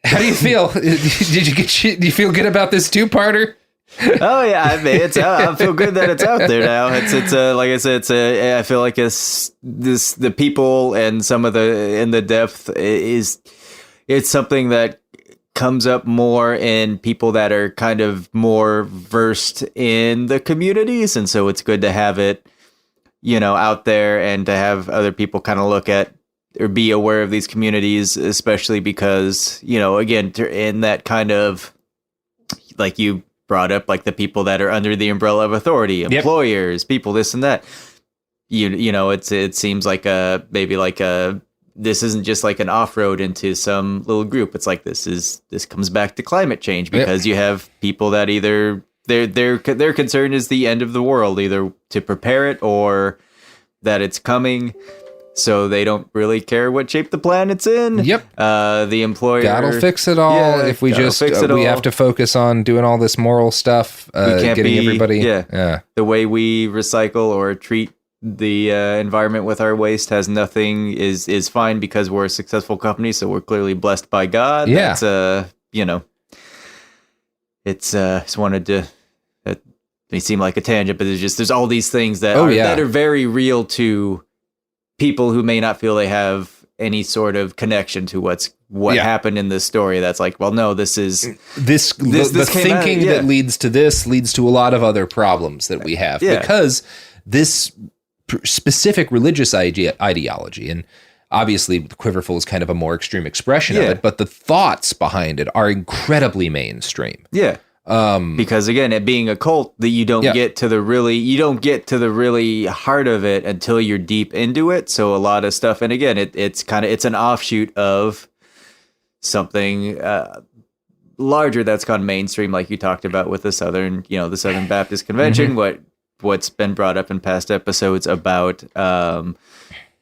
[SPEAKER 8] how do you feel? Do you feel good about this two-parter?
[SPEAKER 9] Oh yeah, I mean, I feel good that it's out there now. It's like I said, I feel like the people and some of the depth it's something that comes up more in people that are kind of more versed in the communities, and so it's good to have it, out there and to have other people kind of look at or be aware of these communities, especially because, again, in that kind of, like you brought up, like the people that are under the umbrella of authority, employers, people, this and that. It seems like this isn't just like an off-road into some little group. It's like this comes back to climate change because you have people that either their concern is the end of the world, either to prepare it or that it's coming. So they don't really care what shape the planet's in. Yep. The employer...
[SPEAKER 8] God'll fix it all. Yeah, if we just... we have to focus on doing all this moral stuff. We can't getting everybody...
[SPEAKER 9] Yeah. The way we recycle or treat the environment with our waste has nothing... is fine because we're a successful company, so we're clearly blessed by God.
[SPEAKER 8] Yeah.
[SPEAKER 9] That's, it's... just wanted to... It may seem like a tangent, but there's all these things that are very real to... people who may not feel they have any sort of connection to what happened in this story. That's like, well, no, this is
[SPEAKER 8] the thinking that leads to this leads to a lot of other problems that we have because this specific religious ideology, and obviously the Quiverful is kind of a more extreme expression of it, but the thoughts behind it are incredibly mainstream.
[SPEAKER 9] Yeah. Because again, it being a cult, that you don't get to the really heart of it until you're deep into it. So a lot of stuff, and again, it's an offshoot of something larger that's gone mainstream, like you talked about with the Southern Baptist Convention. Mm-hmm. What's been brought up in past episodes about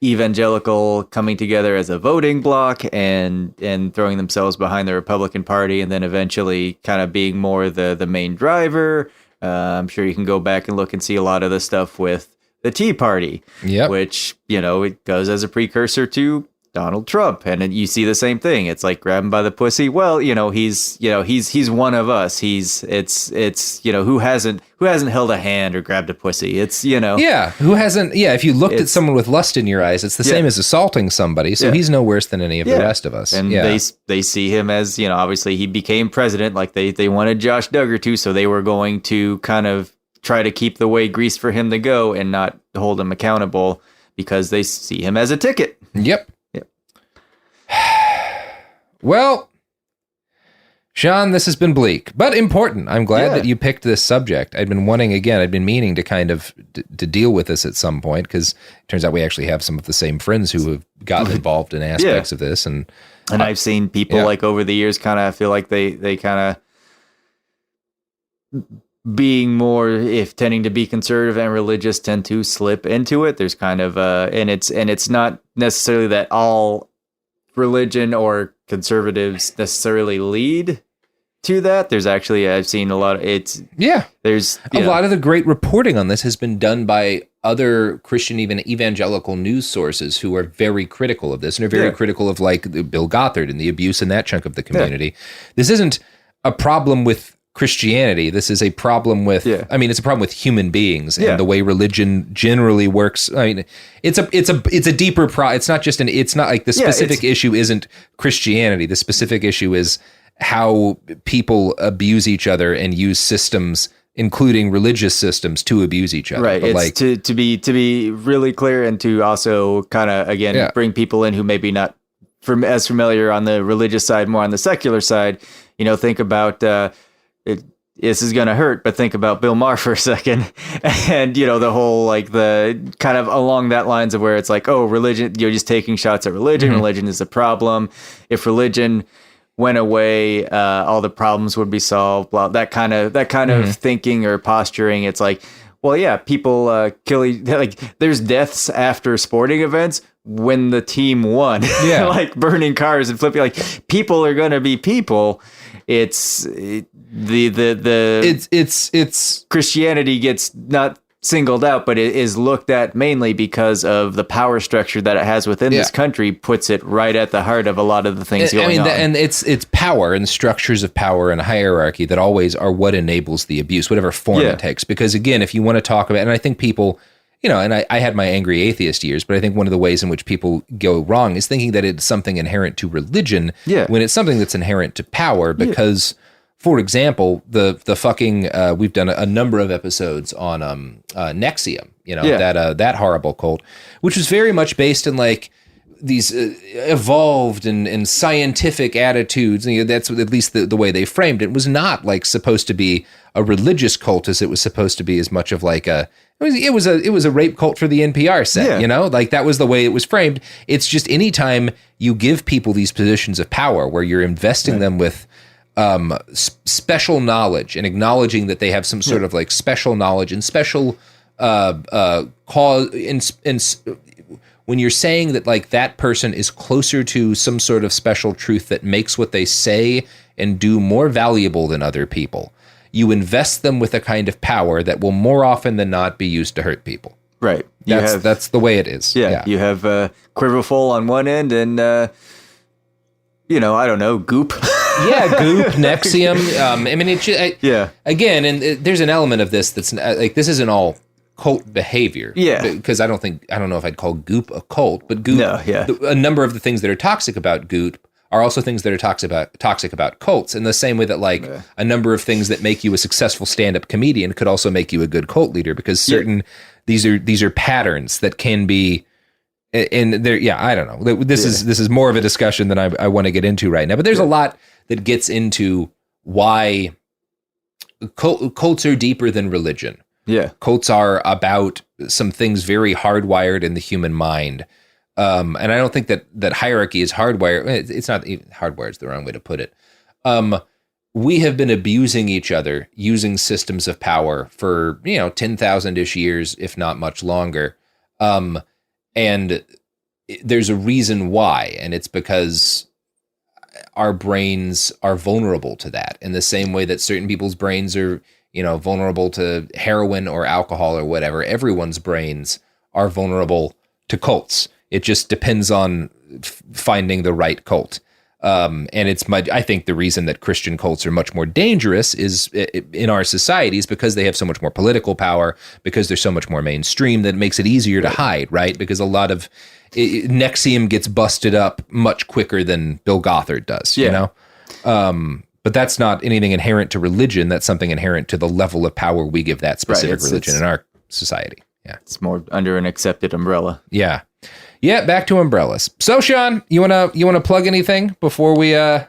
[SPEAKER 9] evangelical coming together as a voting bloc and throwing themselves behind the Republican Party, and then eventually kind of being more the main driver. I'm sure you can go back and look and see a lot of the stuff with the Tea Party, which, it goes as a precursor to Donald Trump, and you see the same thing. It's like grab him by the pussy. Well, he's one of us. It's who hasn't held a hand or grabbed a pussy. It's
[SPEAKER 8] who hasn't. Yeah, if you looked at someone with lust in your eyes, it's the same as assaulting somebody. So he's no worse than any of the rest of us.
[SPEAKER 9] And they see him as obviously he became president. Like they wanted Josh Duggar to, so they were going to kind of try to keep the way greased for him to go and not hold him accountable because they see him as a ticket.
[SPEAKER 8] Yep. Well, Sean, this has been bleak, but important. I'm glad that you picked this subject. I'd been meaning to kind of to deal with this at some point, because it turns out we actually have some of the same friends who have gotten involved in aspects of this. And
[SPEAKER 9] I've seen people like over the years kind of feel like they kind of being more, if tending to be conservative and religious, tend to slip into it. There's kind of and it's not necessarily that all religion or conservatives necessarily lead to that. There's actually, I've seen a lot of there's a lot of the great reporting on this has been done by other Christian, even evangelical news sources who are very critical of this and are very critical of like Bill Gothard and the abuse in that chunk of the community. This isn't a problem with Christianity. This is a problem with, it's a problem with human beings and the way religion generally works. I mean, it's a deeper it's not just it's not like the specific issue isn't Christianity. The specific issue is how people abuse each other and use systems, including religious systems, to abuse each other. Right. But it's to be really clear, and to also kind of, again, bring people in who maybe not as familiar on the religious side, more on the secular side. Think about, this is going to hurt, but think about Bill Maher for a second. And, the whole, like, the kind of along that lines of where it's like, oh, religion, you're just taking shots at religion. Mm-hmm. Religion is the problem. If religion went away, all the problems would be solved. Blah, that kind of thinking or posturing. It's like, well, yeah, people like there's deaths after sporting events when the team won. Yeah. Like burning cars and flipping, like people are going to be people. It's Christianity gets not singled out, but it is looked at mainly because of the power structure that it has within this country, puts it right at the heart of a lot of the things going on.
[SPEAKER 8] And it's power and structures of power and hierarchy that always are what enables the abuse, whatever form it takes. Because again, if you want to talk about, and I think people, and I had my angry atheist years, but I think one of the ways in which people go wrong is thinking that it's something inherent to religion when it's something that's inherent to power. Because, for example, the fucking we've done a number of episodes on Nexium, that horrible cult, which was very much based in like these evolved and scientific attitudes. That's at least the way they framed it. It was not like supposed to be a religious cult as it was supposed to be as much of like it was a rape cult for the NPR set, like that was the way it was framed. It's just anytime you give people these positions of power where you're investing them with special knowledge and acknowledging that they have some sort of like special knowledge and special cause when you're saying that like that person is closer to some sort of special truth that makes what they say and do more valuable than other people, you invest them with a kind of power that will more often than not be used to hurt people.
[SPEAKER 9] Right.
[SPEAKER 8] That's the way it is.
[SPEAKER 9] Yeah. You have Quiverful on one end and, I don't know, Goop.
[SPEAKER 8] Goop, Nexium. Again, and there's an element of this that's like, this isn't all cult behavior. Yeah. Because I don't know if I'd call Goop a cult, but Goop, a number of the things that are toxic about Goop are also things that are toxic about cults, in the same way that like a number of things that make you a successful stand-up comedian could also make you a good cult leader, because these are patterns that can be in there. I don't know. This is more of a discussion than I want to get into right now, but there's a lot that gets into why cults are deeper than religion.
[SPEAKER 9] Yeah.
[SPEAKER 8] Cults are about some things very hardwired in the human mind. And I don't think that hierarchy is hardwired. It's not hardwired, is the wrong way to put it. We have been abusing each other using systems of power for, 10,000-ish years, if not much longer. And there's a reason why, and it's because our brains are vulnerable to that in the same way that certain people's brains are, vulnerable to heroin or alcohol or whatever. Everyone's brains are vulnerable to cults It just depends on finding the right cult. And I think the reason that Christian cults are much more dangerous is in our societies because they have so much more political power, because they're so much more mainstream that it makes it easier to hide, right? Because a lot of NXIVM gets busted up much quicker than Bill Gothard does, you know? But that's not anything inherent to religion. That's something inherent to the level of power we give that specific religion in our society. Yeah.
[SPEAKER 9] It's more under an accepted umbrella.
[SPEAKER 8] Yeah. Yeah, back to umbrellas. So, Sean, you wanna plug anything before we
[SPEAKER 9] yeah,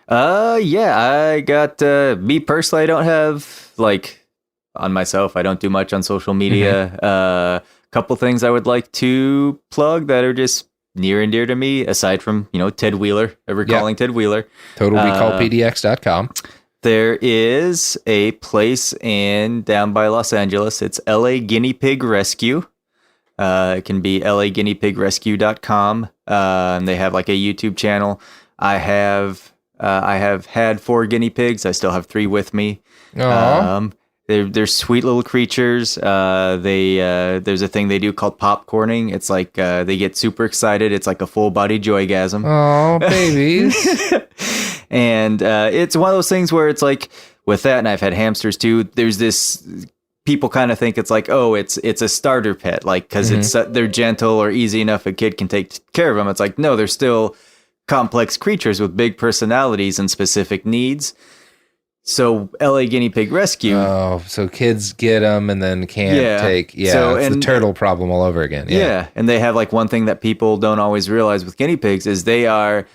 [SPEAKER 9] I got me personally, I don't have on myself, I don't do much on social media. Couple things I would like to plug that are just near and dear to me, aside from, Ted Wheeler, recalling Ted Wheeler.
[SPEAKER 8] TotalRecallPDX.com.
[SPEAKER 9] There is a place down by Los Angeles. It's LA Guinea Pig Rescue. It can be laguineapigrescue.com. And they have a YouTube channel. I have had 4 guinea pigs. I still have 3 with me. They're sweet little creatures. There's a thing they do called popcorning. It's they get super excited. It's like a full body joygasm.
[SPEAKER 8] Oh, babies.
[SPEAKER 9] And it's one of those things where it's with that, and I've had hamsters too. There's this. People kind of think it's it's a starter pet, because they're gentle or easy enough a kid can take care of them. It's no, they're still complex creatures with big personalities and specific needs. So LA Guinea Pig Rescue.
[SPEAKER 8] Oh, so kids get them and then can't take. Yeah, so, it's the turtle problem all over again.
[SPEAKER 9] Yeah, and they have one thing that people don't always realize with guinea pigs is they are,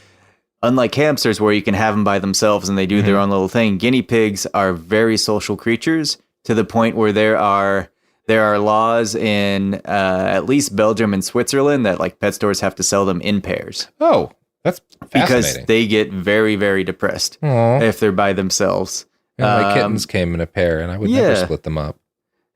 [SPEAKER 9] unlike hamsters where you can have them by themselves and they do their own little thing, guinea pigs are very social creatures, to the point where there are laws in at least Belgium and Switzerland that pet stores have to sell them in pairs.
[SPEAKER 8] Oh, that's fascinating.
[SPEAKER 9] Because they get very, very depressed if they're by themselves.
[SPEAKER 8] Yeah, my kittens came in a pair, and I would never split them up.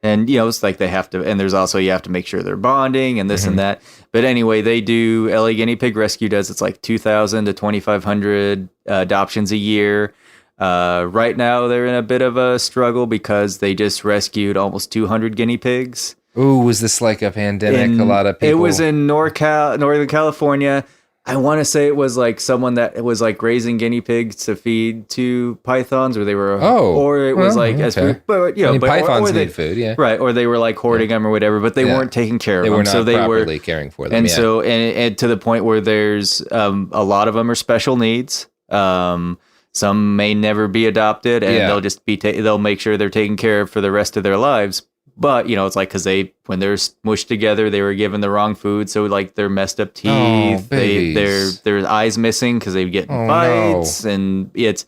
[SPEAKER 9] And it's they have to, and there's also you have to make sure they're bonding and this and that. But anyway, they do. LA Guinea Pig Rescue does. It's 2,000 to 2,500 adoptions a year. Right now, they're in a bit of a struggle because they just rescued almost 200 guinea pigs.
[SPEAKER 8] Ooh, was this a pandemic? A lot of people.
[SPEAKER 9] It was in Northern California. I want to say it was someone that was raising guinea pigs to feed to pythons, or they were, or it was as food. But
[SPEAKER 8] pythons need food, yeah,
[SPEAKER 9] right. Or they were hoarding them or whatever, but they weren't taking care of them.
[SPEAKER 8] Not so they properly caring for them,
[SPEAKER 9] and so and to the point where there's a lot of them are special needs. Some may never be adopted, and they'll just be they'll make sure they're taken care of for the rest of their lives. But it's because when they're smushed together, they were given the wrong food, so their messed up teeth, their eyes missing because they get bites, and it's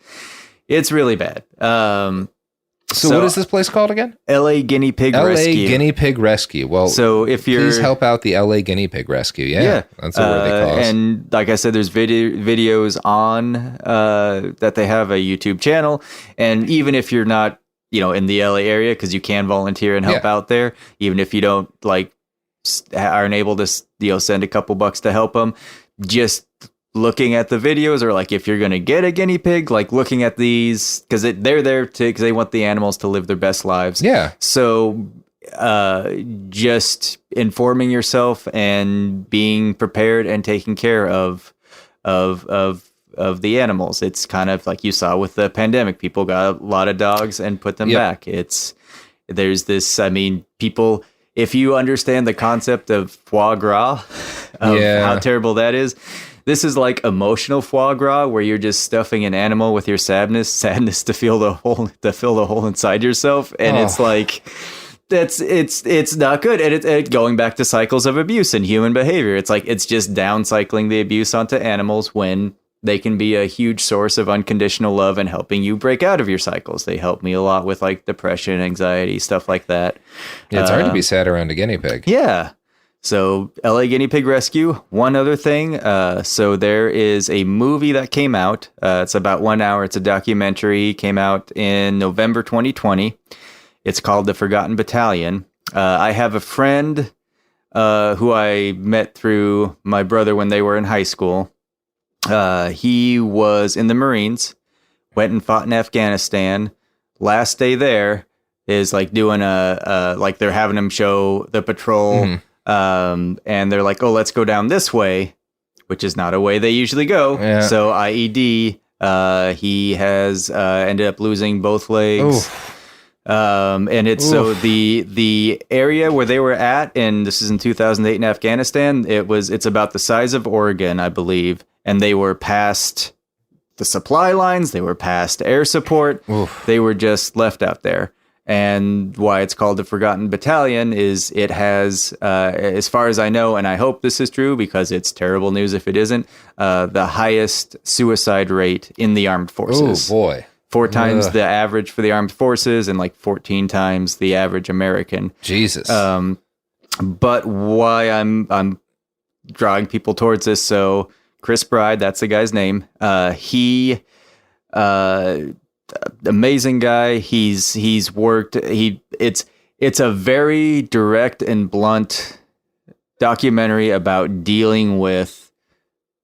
[SPEAKER 9] really bad.
[SPEAKER 8] So what is this place called again?
[SPEAKER 9] LA Guinea Pig Rescue.
[SPEAKER 8] LA Guinea Pig Rescue. Well,
[SPEAKER 9] so please
[SPEAKER 8] help out the LA Guinea Pig Rescue. Yeah. That's a worthy cause.
[SPEAKER 9] And like I said, there's videos on that they have a YouTube channel, and even if you're not in the LA area, because you can volunteer and help out there, even if you don't aren't able to send a couple bucks to help them, just looking at the videos, or if you're going to get a guinea pig, looking at these, because they're there because they want the animals to live their best lives.
[SPEAKER 8] Yeah.
[SPEAKER 9] So just informing yourself and being prepared and taking care of the animals. It's kind of like you saw with the pandemic. People got a lot of dogs and put them back. There's this, people, if you understand the concept of foie gras, of how terrible that is, this is emotional foie gras, where you're just stuffing an animal with your sadness to fill the hole inside yourself, and it's not good. And it's going back to cycles of abuse and human behavior. It's just downcycling the abuse onto animals when they can be a huge source of unconditional love and helping you break out of your cycles. They help me a lot with depression, anxiety, stuff like that.
[SPEAKER 8] Yeah, it's hard to be sad around a guinea pig.
[SPEAKER 9] Yeah. So LA Guinea Pig Rescue. One other thing. So there is a movie that came out. It's about 1 hour. It's a documentary. Came out in November 2020. It's called The Forgotten Battalion. I have a friend who I met through my brother when they were in high school. He was in the Marines, went and fought in Afghanistan. Last day there is doing they're having him show the patrol And they're like, oh, let's go down this way, which is not a way they usually go. Yeah. So IED, he has ended up losing both legs. Oof. And it's so the area where they were at, and this is in 2008 in Afghanistan, it's about the size of Oregon, I believe, and they were past the supply lines, they were past air support, they were just left out there. And why it's called the Forgotten Battalion is it has, as far as I know, and I hope this is true because it's terrible news if it isn't, the highest suicide rate in the armed forces.
[SPEAKER 8] Oh boy.
[SPEAKER 9] 4 times the average for the armed forces and like 14 times the average American.
[SPEAKER 8] Jesus.
[SPEAKER 9] But why I'm drawing people towards this. So Chris Bride, that's the guy's name. He, amazing guy. He's worked. It's a very direct and blunt documentary about dealing with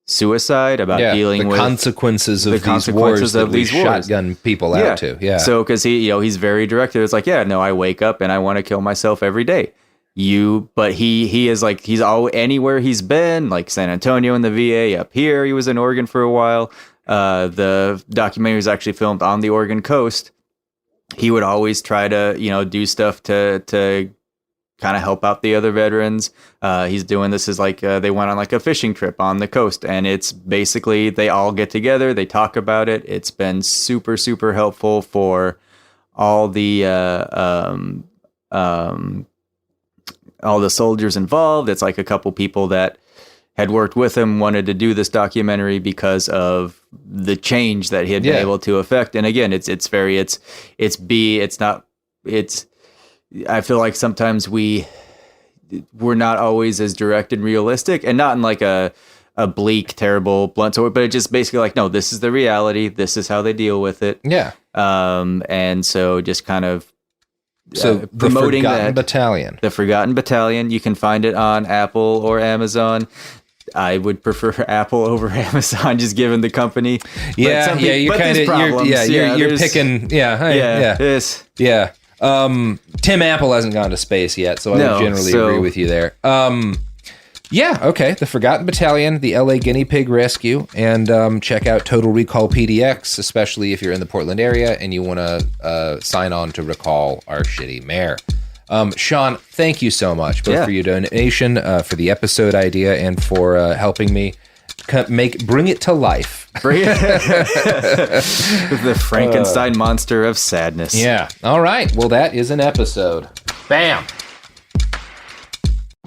[SPEAKER 9] suicide, about dealing with
[SPEAKER 8] consequences of these wars that we shotgun people out to. Yeah.
[SPEAKER 9] So, because he's very direct. It's like, I wake up and I want to kill myself every day. But he is like, he's all anywhere he's been, like San Antonio in the VA, up here. He was in Oregon for a while. The documentary was actually filmed on the Oregon coast. He would always try to, do stuff to kind of help out the other veterans. He's doing this as like they went on like a fishing trip on the coast, and it's basically they all get together, they talk about it. It's been super, super helpful for all the soldiers involved. It's like a couple people that had worked with him wanted to do this documentary because of the change that he had been able to affect. And again, I feel like sometimes we're not always as direct and realistic, and not in like a bleak, terrible, blunt story, but it's just basically like, no, this is the reality. This is how they deal with it.
[SPEAKER 8] Yeah.
[SPEAKER 9] And so just kind of
[SPEAKER 8] promoting the
[SPEAKER 9] Forgotten Battalion. You can find it on Apple or Amazon. I would prefer Apple over Amazon, just given the company.
[SPEAKER 8] Yeah, you're picking. Yeah. Tim Apple hasn't gone to space yet, so I would generally agree with you there. The Forgotten Battalion, the LA Guinea Pig Rescue, and check out Total Recall PDX, especially if you're in the Portland area and you want to sign on to recall our shitty mayor. Sean, thank you so much, both for your donation, for the episode idea, and for helping me bring it to life.
[SPEAKER 9] The Frankenstein monster of sadness.
[SPEAKER 8] Yeah. All right. Well, that is an episode. Bam.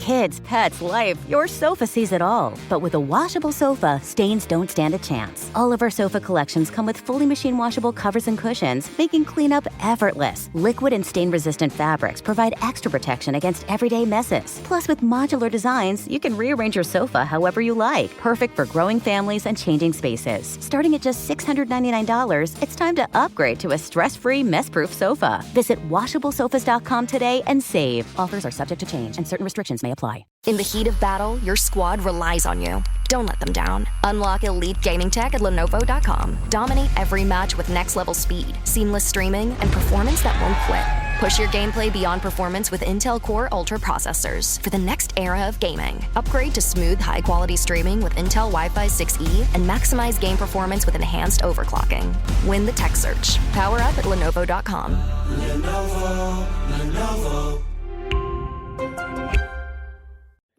[SPEAKER 3] Kids, pets, life, your sofa sees it all. But with a washable sofa, stains don't stand a chance. All of our sofa collections come with fully machine washable covers and cushions, making cleanup effortless. Liquid and stain-resistant fabrics provide extra protection against everyday messes. Plus, with modular designs, you can rearrange your sofa however you like. Perfect for growing families and changing spaces. Starting at just $699, it's time to upgrade to a stress-free, mess-proof sofa. Visit washablesofas.com today and save. Offers are subject to change, and certain restrictions may apply.
[SPEAKER 10] In the heat of battle, your squad relies on you. Don't let them down. Unlock elite gaming tech at Lenovo.com. Dominate every match with next-level speed, seamless streaming, and performance that won't quit. Push your gameplay beyond performance with Intel Core Ultra processors for the next era of gaming. Upgrade to smooth, high-quality streaming with Intel Wi-Fi 6E and maximize game performance with enhanced overclocking. Win the tech search. Power up at Lenovo.com.
[SPEAKER 4] Lenovo.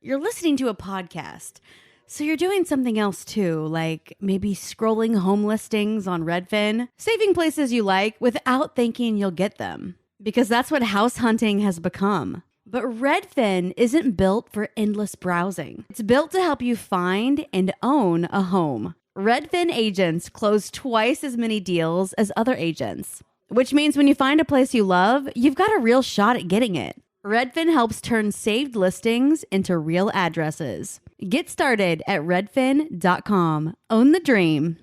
[SPEAKER 4] You're listening to a podcast, so you're doing something else too, like maybe scrolling home listings on Redfin, saving places you like without thinking you'll get them, because that's what house hunting has become. But Redfin isn't built for endless browsing. It's built to help you find and own a home. Redfin agents close twice as many deals as other agents, which means when you find a place you love, you've got a real shot at getting it. Redfin helps turn saved listings into real addresses. Get started at redfin.com. Own the dream.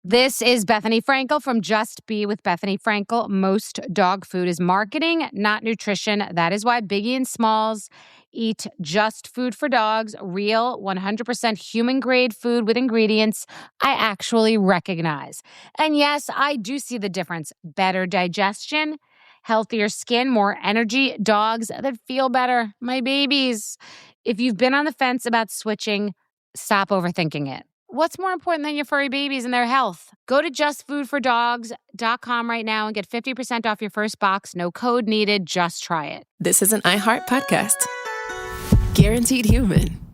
[SPEAKER 11] This is Bethany Frankel from Just Be with Bethany Frankel. Most dog food is marketing, not nutrition. That is why Biggie and Smalls eat just food for dogs, real 100% human-grade food with ingredients I actually recognize. And yes, I do see the difference. Better digestion healthier skin, more energy, dogs that feel better, my babies. If you've been on the fence about switching, stop overthinking it. What's more important than your furry babies and their health? Go to justfoodfordogs.com right now and get 50% off your first box. No code needed. Just try it.
[SPEAKER 1] This is an iHeart podcast. Guaranteed Human.